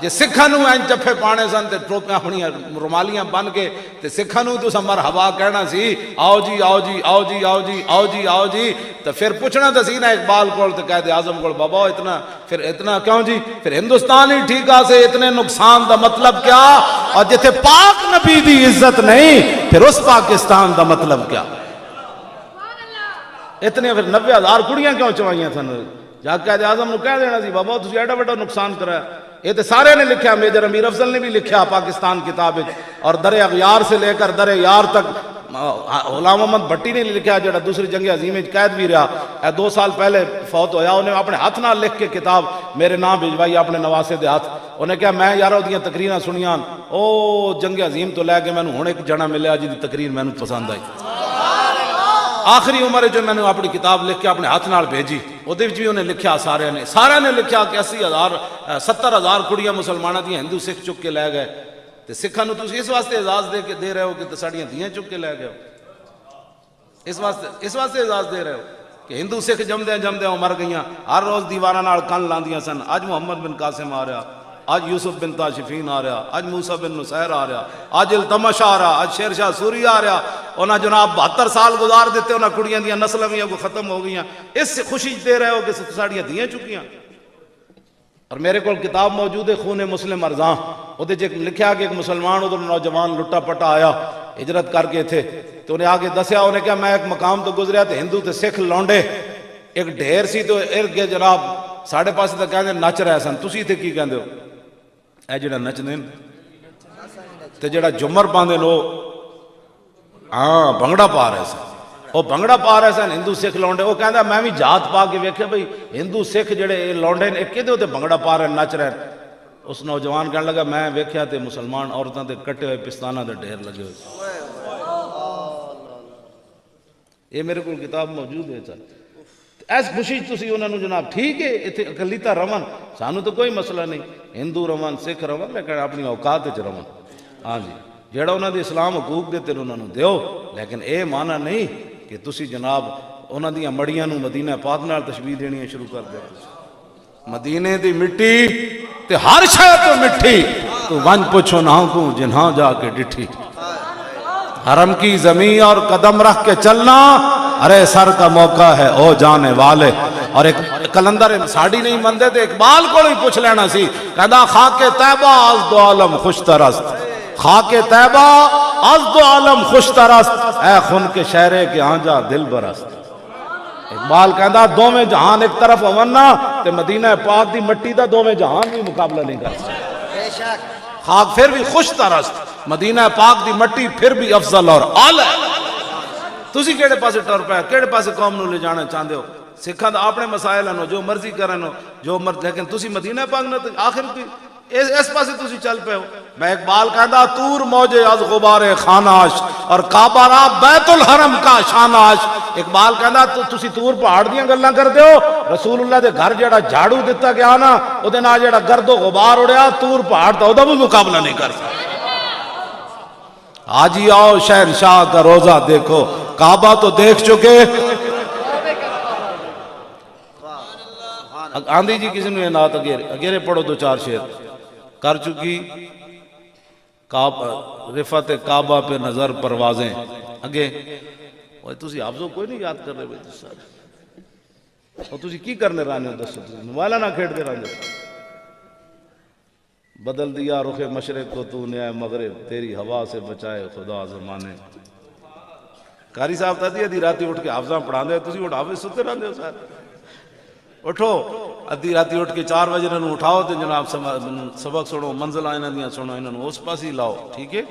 جے سکھاں نو این چپے پانے سن تے ٹوپیاں اپنی رومالیاں بن کے تے سکھاں نو تساں مرحبا کہنا سی، آؤ جی آؤ جی آؤ جی آؤ جی آؤ جی آؤ جی، تو پھر پوچھنا تو سی نا اقبال کول تے قائد اعظم کول، بابا اتنا پھر اتنا کیوں جی؟ پھر ہندوستان ہی ٹھیکا سے اتنے نقصان دا مطلب کیا؟ اور جتھے پاک نبی دی عزت نہیں پھر اس پاکستان دا مطلب کیا؟ اتنے پھر 90,000 کڑیاں کیوں چوائیاں تھن؟ جا قائد اعظم نو کہہ دینا سی بابا تسی ایڈا بڑا نقصان کرا۔ یہ تو سارے نے لکھا، میجر امیر افضل نے بھی لکھا پاکستان کتاب، اور در اغیار سے لے کر در یار تک غلام محمد بھٹی نے لکھا جڑا دوسری جنگ عظیم میں قید بھی رہا، 2 سال پہلے فوت ہویا، انہیں اپنے ہاتھ نہ لکھ کے کتاب میرے نام بھجوائی اپنے نواسے دے ہاتھ، انہیں کہا میں یارو دیاں تقریراں سنیاں، او جنگ عظیم تو لے کے میں نے ہن ایک جنا ملیا جی دی تقریر میں نے پسند آئی، آخری عمر جو میں نے اپنی کتاب لکھ کے اپنے ہاتھ نال بھیجی، وہ بھی انہیں لکھا، سارے نے لکھا کہ 70,000 کڑیاں مسلمانہ دیاں ہندو سکھ چک کے لے گئے، تے سکھاں نو تسی اس واسطے اعزاز دے رہے ہو کہ ساڈیاں دیاں چک کے لے گئے ہو، اس واسطے اعزاز دے رہے ہو کہ ہندو سکھ جمدیاں مر گئیاں، ہر روز دیواراں نال کن لاندیاں سن، اج محمد بن قاسم آ رہا، آج یوسف بن تاشفین آ رہا، آج موسیٰ بن نصیر آ رہا، آج التمش آ رہا، آج شیر شاہ سوری آ رہا، انہاں جناب 72 سال گزار دیتے، انہاں کڑیاں دیاں نسلیں بھی ختم ہو گئیاں، اس سے خوشی دے رہے ہو کہ ساڑیاں دیاں چکیاں۔ اور میرے کو کتاب موجود ہے خون مسلم ارزاں، وہ لکھا کہ ایک مسلمان ادھر نوجوان لٹا پٹا آیا ہجرت کر کے تھے، تو انہیں آگے دسیا، انہیں کہا میں ایک مقام تو گزریا تو ہندو تے سکھ لونڈے ایک ڈھیر سی، تو ارد گئے جناب ساڑھے پاس تو کہتے ہیں نچ رہے سن، تسی تھے کی کہندے ہو؟ اے جڑا نچ دین تے جڑا جمر پاندے نو بھنگڑا پا رہے سن، وہ بھنگڑا پا رہے سن ہندو سکھ لونڈے، وہ کہندا میں بھی جات پا کے ویکھیا بھئی ہندو سکھ جڑے لونڈے نے کدے تے بھنگڑا پا رہے نچ رہے، اس نوجوان کہنے لگا میں ویکھیا تے مسلمان عورتاں تے کٹے ہوئے پستاناں دے ڈھیر لگے ہوئے، یہ میرے کو کتاب موجود ہے سر، ایس خوشی تسی انہوں نے جناب ٹھیک ہے اتنے اقلیتاں رون، سانو تو کوئی مسئلہ نہیں، ہندو رون سکھ رون، لیکن اپنی اوقات وچ رون، ہاں جی جیڑا انہوں نے اسلام حقوق دیتے انہوں نے دیو، لیکن اے مانا نہیں کہ تسی جناب انہوں دیاں مڑیاں نو مدینہ پاک نال تشبیہ دینی شروع کر دے، مدینے دی مٹی تے ہر شے تو مٹھی، تو ون پوچھو نہ کو جنہاں جا کے ڈٹھی، حرم کی زمین اور قدم رکھ کے چلنا، ارے سر کا موقع ہے او جانے والے، اور ایک کلندر ساڑی نہیں مندے تھے، اقبال کو ہی پوچھ لینا سی، کہنا خاک طیبہ از دو عالم خوش ترست، خاک طیبہ از دو عالم خوش ترست، اے خون کے شہرے کے آنجا دل برست، اقبال کہنا دو میں جہان ایک طرف ہونا تے مدینہ پاک دی مٹی دا دو میں جہان بھی مقابلہ نہیں کر سکتا، خاک پھر بھی خوش ترست، مدینہ پاک دی مٹی پھر بھی افضل اور اعلی، تسی کیڑے پاسے ٹر پے، کیڑے پاسے قوم نو لے جانا چاہتے ہو، سکھاں دا اپنے مسائل ہیں جو مرضی کرن جو لیکن تسی مدینہ پاک نہ آخر اس پاسے تسی چل پے ہو. میں اقبال کہندا تور موجے از غبار خاناش اور کعبہ را بیت الحرم کا شاناش. اقبال کہندا تسی تور پہاڑ دیاں گلاں کردے ہو, رسول اللہ دے گھر جڑا جھاڑو دتا گیا نا او دے نال جڑا گرد و غبار اڑیا تور پہاڑ دا او دا بھی مقابلہ نہیں کر سکتا. آج ہی آؤ شہنشاہ کا روزہ دیکھو, کعبہ تو دیکھ چکے. آندھی جی کسی نے نات اگیرے پڑھو دو چار شعر کر چکی. رفعت کعبہ پہ نظر پروازیں اگے تسی حافظو کوئی نہیں یاد کر رہے بھائی سارے, اور تسی کی کرنے رہنے ہو دسو, موبائلہ نہ کھیڑ دے رہنے. بدل دیا رخ مشرق کو تو نے اے مغرب, تیری ہوا سے بچائے خدا زمانے. قاری صاحب تا دی ادھی راتی اٹھ کے حافظاں پڑھا دے, تسی اٹھ حافظ ستے رہنے ہو سارے. اٹھو ادھی راتی اٹھ کے 4 بجے انہوں اٹھاؤ تو جناب سبق سنو, منزل آئینہ دیاں سنو, انہوں اس پاس ہی لاؤ. ٹھیک ہے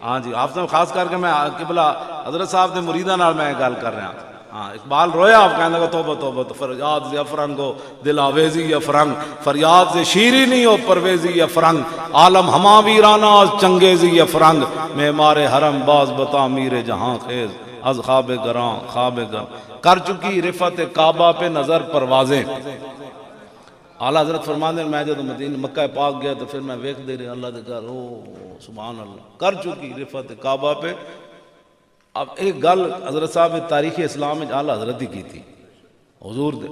ہاں جی. حافظاں خاص کر کے میں قبلہ حضرت صاحب دے مریدہ نال میں گال کر رہا ہوں. ہاں اقبال رویا, آپ کہنے لگا توبہ توبہ تو فریاد سے افرنگ ہو دل آویزی یا فرنگ, فریاد سے شیری نہیں ہو پرویزی یا فرنگ, عالم ہما ویرانہ چنگیزی یا فرنگ, معمار حرم باز بتا میر جہاں خیز از خواب گراں خواب گراں. کر چکی رفعت کعبہ پہ نظر پروازیں. اعلیٰ حضرت فرماندے میں جب مدینہ مکہ پاک گیا تو پھر میں ویکھ دے رہے اللہ دے گھر, او سبحان اللہ. کر چکی رفعت کعبہ پہ. اب ایک گل حضرت صاحب تاریخ اسلام میں اعلیٰ حضرت ہی کی تھی حضور دے,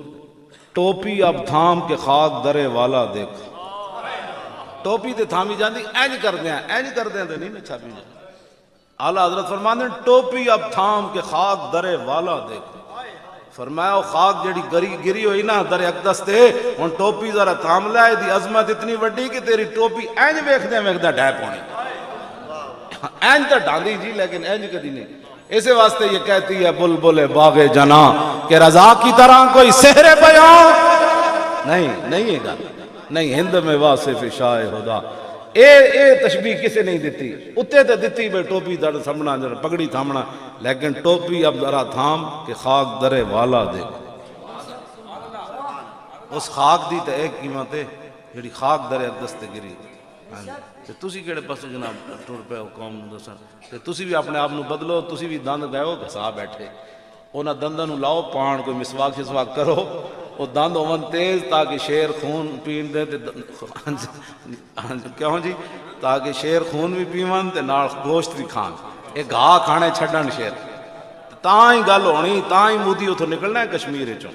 ٹوپی اب تھام کے خاک درے والا دیکھ. ٹوپی تے تھامی جاندی اینج کر دیں, اینج کر دیں تو نہیں میں چھاپی جاندی. اعلیٰ حضرت فرماندے ٹوپی اب تھام کے خاک درے والا دیکھ. فرمایا وہ خاک جڑی گری ہوئی نا در اقدس تے, ان ٹوپی ذرا تھام لائے دی عظمت اتنی وڈی کہ تیری ٹوپی اینج ویکھ دیں ڈھیپ ہونی. اینج تو ڈاندی جی لیکن اینج کدی نہیں. اسی واسطے یہ کہتی ہے بلبل باغ جناں کہ رضا کی طرح کوئی سحر بیان نہیں ہے گا نہیں. ہند میں واصف شاہ خدا اے تشبیح کسے نہیں دیتی. اتے تو دیتی بے ٹوپی دڑ سمنا پگڑی تھامنا, لیکن ٹوپی اب ذرا تھام کہ خاک درے والا دے. اس خاک دی تو ایک قیمت ہے جڑی خاک درے اقدس تے گری. تسی کیڑے پاسے جناب ٹر پے ہو قوم دوسرا, تسی بھی اپنے آپ نو بدلو. تسی بھی دند گئے ہو گھسا بیٹھے, انہاں دنداں نو لاؤ پان کوئی مسواک شسواک کرو, وہ دند ہون تیز تاکہ شیر خون پین دے. کیوں جی تاکہ شیر خون بھی پیون تے نال گوشت بھی کھان. ایک گھا کھانے چھڈن شیر, تاں ہی گل ہونی, تاں ہی مودی اتھوں نکلنا ہے کشمیر چوں.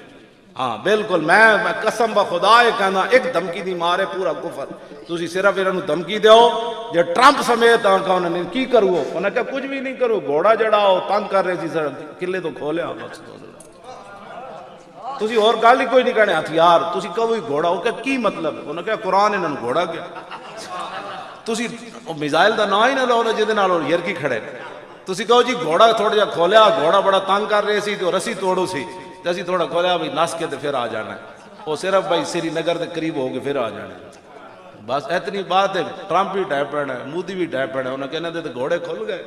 ہاں بالکل, میں قسم بخدا یہ کہنا, ایک دھمکی دی مارے پورا کفر. تسی صرف انہوں دھمکی دیو جو ٹرمپ سمیت آنکھا انہوں نے کی کرو, انہوں نے کہا کچھ بھی نہیں کرو, گھوڑا جڑاؤ تنگ کر رہے تھی سر قلعے تو کھولے آ بس. تسی اور گل ہی کوئی نہیں کہنے ہتھیار, تسی کہو ہی گھوڑا. وہ کہا کی مطلب, انہوں نے کہا قرآن انہوں نے گھوڑا کیا. تسی میزائل دا نا ہی نہ لو جہدے نال یرکی کھڑے. تسی کہو جی گھوڑا تھوڑا جہا کھولیا, گھوڑا بڑا تنگ کر رہے سی تو رسی توڑو سی, تو اسی تھوڑا کھولیا بھائی نس کے تو پھر آ جانا ہے. وہ صرف بھائی سری نگر دے قریب ہو کے پھر آ جانا ہے. بس اتنی بات ہے. ٹرمپ بھی ڈہ پڑنا ہے, مودی بھی ڈہ پڑنا ہے. انہوں نے کہنا دے تو گھوڑے کھل گئے,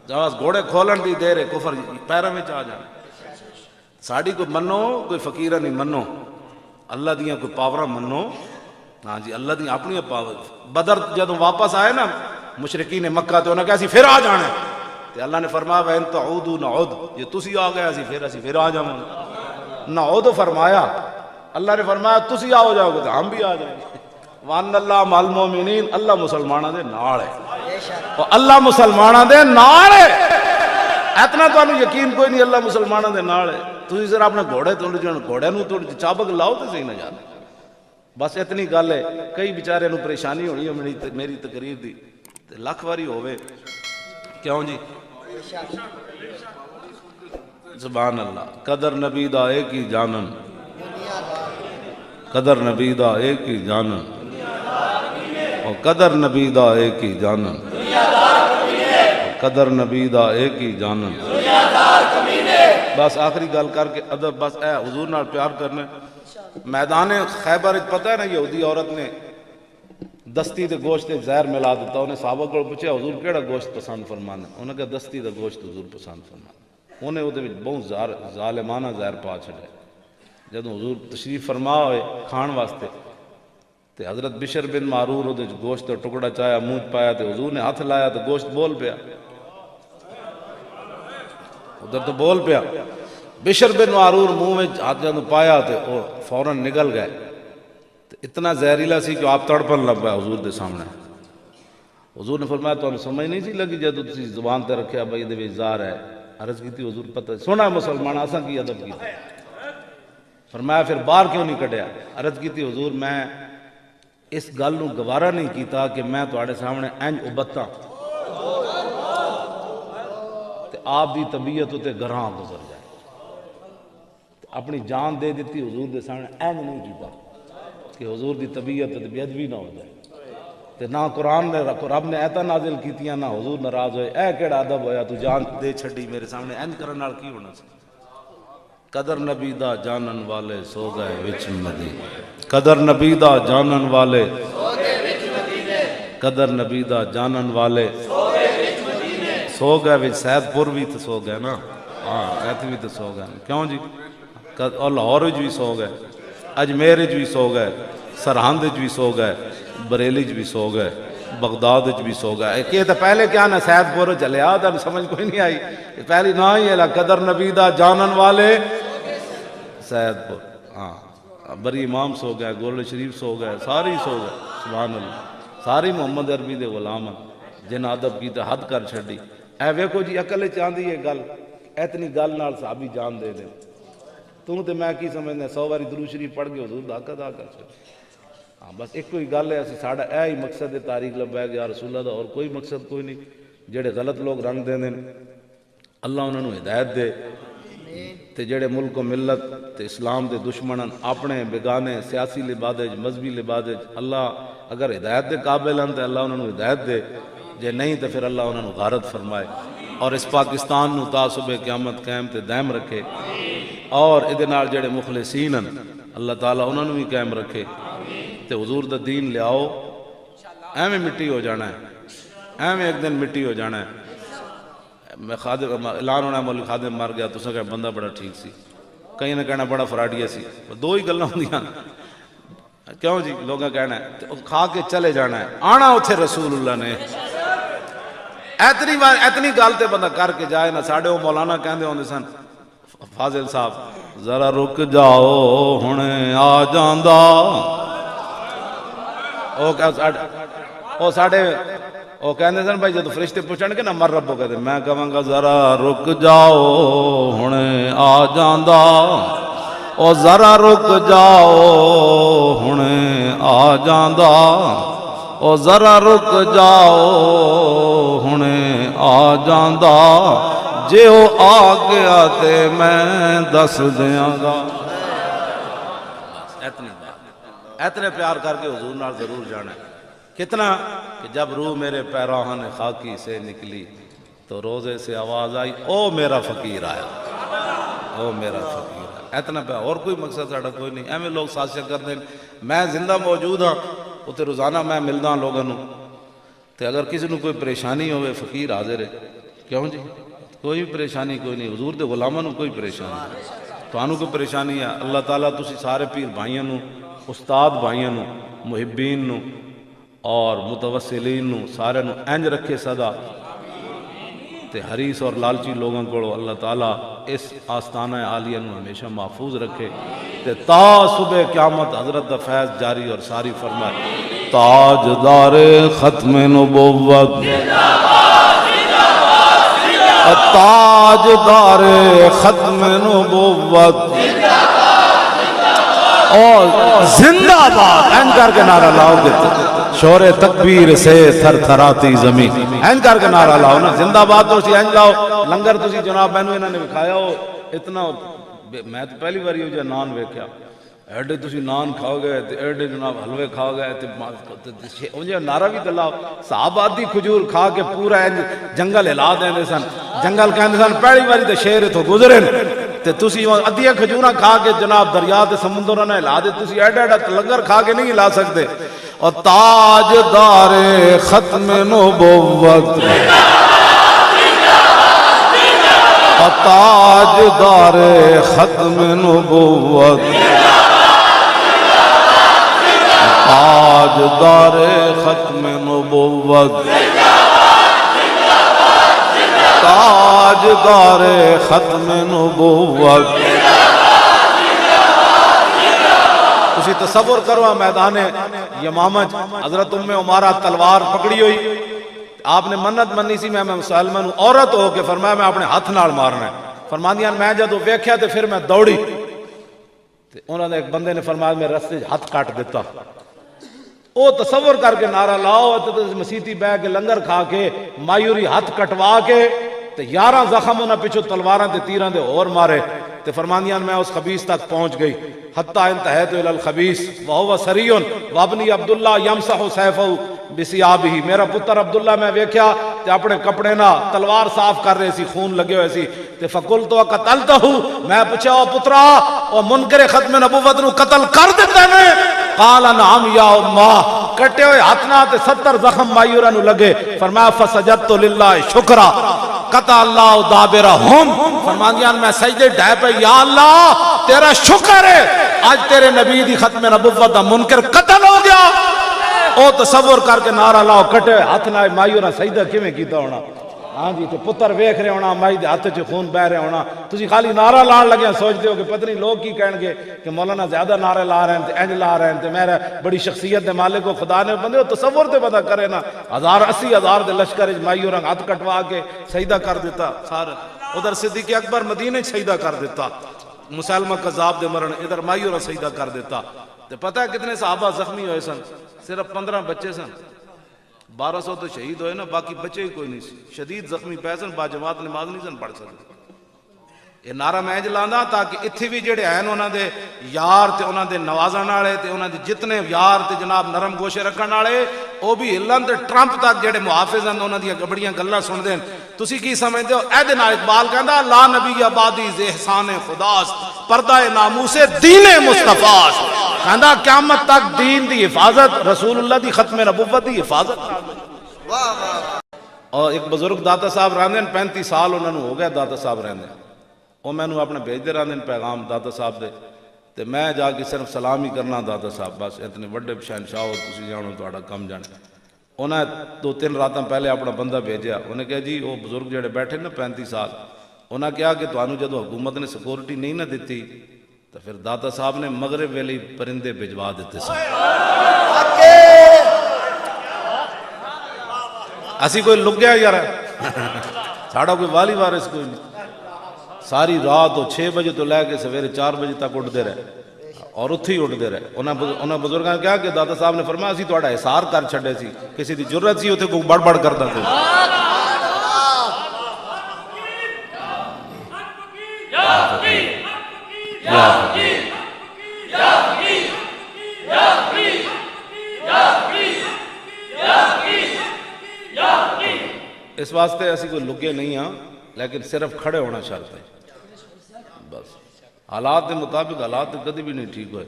جب گھوڑے کھولن دی دیر ہے کفر پیروں میں آ جانا. ساڑی کوئی منو, کوئی فقیرہ نہیں منو, اللہ دیاں کوئی پاورہ منو. ہاں جی اللہ دیاں اپنی پاور. بدر جب واپس آئے نا مشرکین مکہ تو انہوں نے کہا اسی پھر آ جانا ہے. تو اللہ نے فرمایا وَإِن تَعُودُوا نَعُودُ, یہ تسی آ گئے اسی پھر آ جاؤں. نعود فرمایا, اللہ نے فرمایا تسی آ جاؤ گے تو ہم بھی آ جائیں گے. وَأَنَّ اللَّهَ مَعَ الْمُؤْمِنِينَ, اللہ مسلمانہ دے نال ہے, اللہ مسلمانہ دے نال ہے. اتنا تو انہوں یقین کوئی نہیں اللہ مسلمانہ دے نال ہے. تسی ذرا اپنے گھوڑے توڑ جان, گھوڑے نو توڑ چابک لاؤ تو صحیح نہ جانا. بس اتنی گل ہے. کئی بیچارے نو پریشانی ہونی ہے میری تقریر دی لکھ واری ہوئے. کیوں جی سبحان اللہ. قدر نبی دا ایک ہی جانن, قدر نبی دا ایک ہی جانن, اور قدر نبی دا ایک ہی جانن, قدر نبی دا ایک ہی جانن. بس آخری گل کر کے ادب, بس اے حضور نال پیار کرنے. میدان خیبر پتہ ہے نا یہودی عورت نے دستی دے گوشت زہر ملا دیتا. انہیں صحابہ کو پوچھا حضور کیڑا گوشت پسند فرمانا, انہوں نے کہا دستی دا گوشت حضور پسند فرمانا. انہیں وہ بہت ظالمانہ زہر پا چھڑے. جب حضور تشریف فرما ہوئے کھان واسطے تے حضرت بشر بن معرور وہ گوشت کا ٹکڑا چایا منہ پایا تے حضور نے ہاتھ لایا تو گوشت بول پیا، ادھر تو بول پیا۔ بشر بن معرور منہ میں ہاتھ جب پایا تے وہ فوراً نگل گئے، اتنا زہریلا سی کہ آپ تڑپن لگ پیا حضور دے سامنے۔ حضور نے فرمایا تو سمجھ نہیں سی لگی جدو تسی زبان تے رکھیا بھائی دے زہر ہے؟ عرض کی تھی حضور پتہ سونا مسلمان آساں کی ادب کی۔ فرمایا پھر باہر کیوں نہیں کٹیا؟ عرض کی تھی حضور میں اس گل نو گوارا نہیں کیتا کہ میں تواڈے سامنے انج ابتاں تے آپ دی طبیعت تے گراں گزر جائے، اپنی جان دے دیتی حضور دے سامنے انج نہیں کیتا کہ حضور دی طبیعت تے بے ادبی نہ ہو جائے۔ تے نہ قرآن نے رب نے ایتا نازل کیتیاں، نہ حضور ناراض ہوئے۔ اے کیڑا ادب ہویا تو جان دے چھڈی میرے سامنے، انج کرن نال کی ہونا سی؟ قدر نبی دا جانن والے سو گئے وچ مدینے، قدر نبی دا جانن والے سو گئے وچ مدینے، قدر نبی دا جانن والے سو گئے وچ مدینے، سو گئے وچ سید پور بھی تو سو گئے نا، ہاں ایتھے بھی تو سو گئے، کیوں جی؟ اور لاہور وچ بھی سو گئے، اجمیر وچ بھی سو گئے، سرہند وچ بھی سو گئے، بریلی وچ بھی سو گئے، بغداد وچ بھی سو گئے۔ کہ تو پہلے کیا نا سید پور چلے آ تو سمجھ کوئی نہیں آئی، پہلی نہ ہی ہے قدر نبی دا جانن والے سید پور، ہاں بری امام سو گئے، گولڈ شریف سو گئے، ساری سو گئے، سبحان اللہ، ساری محمد عربی دے غلام جن ادب کی حد کر چھڈی۔ اے ویکھو جی عقل چاندی ہے گل، اتنی گل نال صحابی جان دے دیں، تو تے میں کی سمجھنا 100 باری درود شریف پڑھ کے حضور دا حق ادا کر چھڈ۔ ہاں بس ایک کوئی گل ہے، اسی ساڈا اے ہی مقصد ہے تاریخ لبیک یا رسول اللہ دا، اور کوئی مقصد کوئی نہیں۔ جڑے غلط لوگ رنگ دے دیں اللہ انہوں نے ہدایت دے، تے جڑے ملک و ملت تے اسلام دے دشمنن اپنے بگانے سیاسی لبادج مذہبی لبادج، اللہ اگر ہدایت دے قابل ہیں تے اللہ انہوں نے ہدایت دے، جے نہیں تے پھر اللہ انہوں نے غارت فرمائے، اور اس پاکستان نو تا صبح قیامت قائم تے دائم رکھے، اور ادھے نال جڑے مخلصین ہیں اللہ تعالیٰ انہوں نے بھی قائم رکھے، تے حضور دا دین لے آؤ، ایویں مٹی ہو جانا ہے، ایویں ایک دن مٹی ہو جانا ہے۔ میں خادم اعلان ہونا مولوی خادم مر گیا، تو سکے بندہ بڑا ٹھیک سی، کہیں نہ کہنا بڑا فراڈیا سی، دو ہی گلاں ہوندیاں، کیوں جی لوگاں کہنا ہے کھا کے چلے جانا ہے، آنا اتھے رسول اللہ نے اتنی گل تے بندہ کر کے جائے نا۔ ساڈے وہ مولانا کہندے ہوندے سن فاضل صاحب، ذرا رک جاؤ ہنے آ جاندا، او ساڈے وہ کہندے سن بھائی جب فرشتے پوچھن گے نا مر ربو کہتے، میں کہاں گا ذرا رک جاؤ ہنے آ جاندا، او ذرا رک جاؤ ہنے آ جاندا، او ذرا رک جاؤ ہنے آ جاندا، جے او آ گیا تے میں دس دیاں گا۔ اتنے پیار کر کے حضور نال ضرور جانا ہے۔ کتنا کہ جب روح میرے پیراہن خاکی سے نکلی تو روزے سے آواز آئی او میرا فقیر آیا، او میرا فقیر آیا۔ اتنا پہ اور کوئی مقصد ساڑا کوئی نہیں۔ ایویں لوگ سازشیں کر دیں، میں زندہ موجود ہاں اتنے روزانہ میں ملدا ہاں لوگوں نوں، تے اگر کسی نوں کوئی پریشانی ہوئے فقیر حاضر ہے، کیوں جی کوئی پریشانی کوئی نہیں، حضور دے غلاماں نوں کوئی پریشانی نہیں، تانوں کوئی پریشانی ہے اللہ تعالیٰ تسی سارے پیر بھائیاں نوں، استاد بھائیاں نوں، محبین نوں اور متوسلین نوں سارے نوں انج رکھے صدا، تے حریص اور لالچی لوگوں کو اللہ تعالیٰ اس آستانہ عالیہ نوں ہمیشہ محفوظ رکھے، تے تا صبح قیامت حضرت دا فیض جاری اور ساری فرمائے۔ تاجدار ختم نبوت، تاجدار ختم نبوت اور زندہ باد این کر کے نعرہ لاؤ گے، شور تکبیر سے تھر تھراتی زمین، این کر کے نعرہ لاؤ نا، زندہ باد تو اسی این لاؤ۔ لنگر تسی جناب مینوں انہوں نے بکھایا ہو اتنا، میں تو پہلی بار یہ نان ویکھیا، ایڈے تسی نان کھاؤ گئے تے ایڈے جناب حلوے کھاؤ گئے تے انجھے نعرہ بھی دلاؤ۔ صحابہ آدھی کھجور کھا کے پورا جنگل ہلا دیں سن، جنگل کہندے سن پہلی باری تے شیر اتھوں گزرے تے تسی ادھیاں کھجوراں کھا کے جناب دریا تے سمندر نے ہلا دے، تسی ایڈا ایڈا لنگر کھا کے نہیں ہلا سکتے۔ اور تاجدار ختم نبوت، تاجدار ختم نبوت، تاجدار ختم نبوت، تاجدار ختم نبوت. تسی تصور کرو میدان یمامہ حضرت ام عمارہ تلوار پکڑی ہوئی، آپ نے منت منی سی میں مسلمہ نوں عورت ہو کے فرمایا میں اپنے ہاتھ نال مارنا ہے. فرماندیاں میں جدوں ویکھیا تے پھر میں دوڑی تے انہوں نے ایک بندے نے فرمایا میرے رستے ہاتھ کاٹ دیتا. او تصور کر کے نعرہ لاؤ تے مسیتی بہ کے لنگر کھا کے مایوری ہاتھ کٹوا کے تے 11 زخم انہاں پیچھے تلواراں تے تیراں دے اور مارے تے فرماندیاں میں اس خبیث تک پہنچ گئی. حتی انتہیت الی الخبیث وہو سری وابنی عبداللہ یمسح سیفہ بثیابہ. میرا پتر عبداللہ میں ویکھیا تے اپنے کپڑے نہ تلوار صاف کر رہے سی، خون لگے ہوئے سی تے فقلت قتلتہ. میں پوچھا او پترا او منکر ختم نبوت نو قتل کر دیتا نے؟ قال نعم یا امہ. کٹے ہوئے ہاتھ نہ تے 70 زخم مایورہ نو لگے. فرمایا فسجدت للہ شکرا قطع اللہ دابرہم. فرماندیاں میں سجدے ڈھائے پہ یا اللہ تیرا شکر ہے آج تیرے نبی دی ختم نبوت دا منکر قتل ہو گیا. او تصور کر کے نعرہ لاؤ کٹے ہاتھ نہ مایورہ سجدہ کیویں کیتا ہونا. ہاں جی تے پتر ویکھ رہے ہونا مائی دے ہاتھ چ خون بہ رہے ہونا. تسی خالی نعرہ لان لگے سوچتے ہو کہ پتہ نہیں لوگ کی کہن گے کہ مولانا زیادہ نعرے لا رہے ہیں تے انج لا رہے ہیں تے میرا بڑی شخصیت دے مالک کو خدا نے بندے تصور تے پتہ کرے نا 80,000 دے لشکر وچ مائی اور ہاتھ کٹوا کے سجدہ کر دیتا. سارا ادھر صدیق اکبر مدینے سجدہ کر دیتا، مسلمہ کذاب دے مرن ادھر مائی اور سجدہ کر دیتا. تے پتہ ہے کتنے صحابہ زخمی ہوئے سن؟ صرف 15 بچے سن. 1200 تو شہید ہوئے نا، باقی بچے ہی کوئی نہیں سی. شدید زخمی پے سن، باجماعت نماز نہیں سن پڑھ سکتے. یہ نعرہ میں جلانا تاکہ اتھے بھی جڑے ہیں انہاں دے یار تے انہاں دے نوازن والے تے انہاں دے جتنے یار تے جناب نرم گوشے رکھن والے او بھی ہلن تے ٹرمپ تک جڑے محافظ ہیں انہاں دیاں گبڑیاں گلاں سن دین. تسی کی سمجھدے ہو؟ اے دے نال اقبال کہندا لا نبی آبادی ز احسان خداست پردہ ناموس دین مصطفیٰ. کہندا قیامت تک دین دی حفاظت، رسول اللہ دی ختم نبوت دی حفاظت. اور ایک بزرگ داتا صاحب رہندے 35 سال انہاں نوں ہو گیا داتا صاحب رہندے. وہ میں نوں اپنے بھیج دے رہندے پیغام داتا صاحب دے تے میں جا کے صرف سلام ہی کرنا داتا صاحب بس اتنے بڑے شہنشاہ ہو تسی جانو تہاڈا کم جانے. انہیں 2-3 راتاں پہلے اپنا بندہ بھیجیا. انہیں کہا جی وہ بزرگ جڑے بیٹھے نا 35 سال انہیں کہا کہ تانوں جدو حکومت نے سیکورٹی نہیں نہ دیتی تو پھر داتا صاحب نے مغرب ویلی پرندے بھجوا دیتے سن. اسی کوئی لگ گیا یار ساڑا کوئی والی وارث کوئی نہیں. ساری رات 6 بجے تو لے کے سویرے 4 بجے تک اٹھتے رہے اور اتھے ہی اٹھتے رہے. انہاں بزرگاں نے کہا کہ داتا صاحب نے فرمایا اسی تہاڈا حصار کر چھڈے سی، کسی دی جرت سی اتھے کوئی بڑ بڑ کردا سی. اس واسطے اسی کوئی لگے نہیں ہاں لیکن صرف کھڑے ہونا شرط ہے بس. حالات کے مطابق حالات کدی بھی نہیں ٹھیک ہوئے.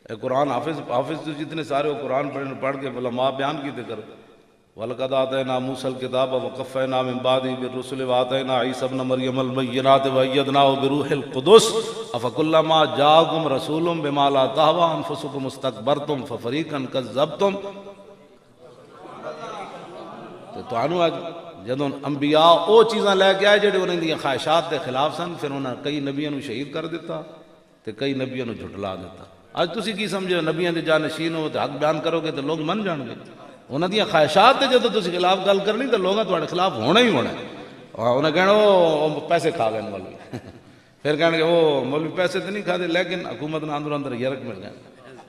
اے قرآن حافظ تو جتنے سارے وہ قرآن پڑھ کے علماء بیان کیتے کر وَلَقَدْ آتَيْنَا مُوسَى الْكِتَابَ وَقَفَّيْنَا مِن بَعْدِهِ بِالرُّسُلِ وَآتَيْنَا عِيسَى ابْنَ مَرْيَمَ الْبَيِّنَاتِ وَأَيَّدْنَاهُ بِرُوحِ الْقُدُسِ أَفَكُلَّمَا جَاءَكُمْ رَسُولٌ بِمَا لَا تَهْوَىٰ أَنفُسُكُمُ اسْتَكْبَرْتُمْ فَفَرِيقًا كَذَّبْتُمْ. تو تانوں اج جدوں انبیاء او چیزاں لے کے آئے جڑے انہاں دی خواہشات دے خلاف سن پھر انہاں کئی نبیاں نوں شہید کر دیتا تے کئی نبیاں نوں جھٹلا دیتا. اج تسی کی سمجھو نبیاں دے جانشین ہو تے حق بیان کرو گے تے لوگ من جان گے. انہاں دی خواہشات تے جدوں تسی خلاف گل کرنی تے لوگاں تہاڈے خلاف ہونا ہی ہونا. انہاں کہنا او پیسے کھا گئے مولوی پھر کہن گے او مولوی پیسے تے نہیں کھادے لیکن حکومت نال اندر اندر یرک مل گئے.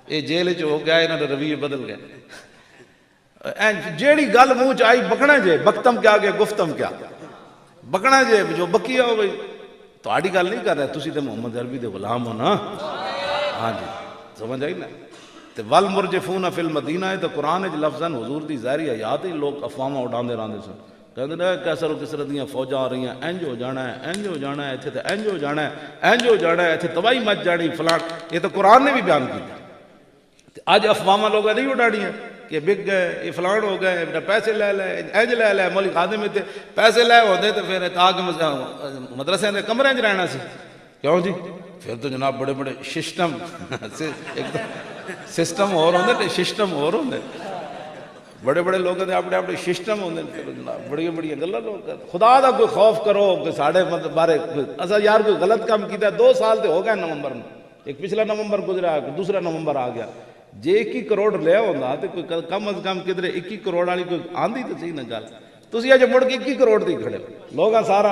اے جیل وچ ہو گیا انہاں دے رویے بدل گئے. جیڑی گل منہ چ آئی بکنا جے بکتم کیا گیا گفتم کیا بکنا جے جو بکی آؤ بھائی تہاڈی گل نہیں کر رہے تسی تے محمد عربی دے غلام ہو نا. ہاں جی سمجھ آئی نا. تے والمرجفون فی المدینہ ہے تو قرآن وچ لفظاً حضور دی ظاہری حیات ہی لوگ افواہاں اڑاندے رہندے سن. کہندے نے کیسر و کسرت دیاں فوجاں آ رہی ہیں انج ہو جانا ہے انج ہو جانا ہے ایتھے تے انج ہو جانا ہے انج ہو جانا ہے ایتھے تباہی مچ جانی فلاں. یہ تو قرآن نے بھی بیان کیتا. اج افواہاں لوگاں نہیں اڑاڑیاں کہ بک گئے یہ فلان ہو گئے پیسے لے لے انج لے لے مولوی خادم تے پیسے لے ہوندے تے پھر تاکہ مدرسے دے کمرے وچ رہنا سی. کیوں جی پھر تو جناب بڑے بڑے سسٹم سسٹم اور ہوندے سسٹم اور ہوندے بڑے بڑے لوگ اپنے اپنے سسٹم ہوندے جناب بڑی بڑی گلاں لوگ خدا دا کوئی خوف کرو کہ ساڈے بارے اسا یار کوئی غلط کام کیتا ہے 2 سال تے ہو گئے نومبر میں ایک پچھلا نومبر گزرا دوسرا نومبر آ گیا جے 21 کروڑ لیا ہوندا تے کوئی کم از کم کدھر 21 کروڑ والی کوئی آندی تے صحیح نہ گل تسی اج مڑ کے 21 کروڑ تے کھڑے ہو لوگاں سارا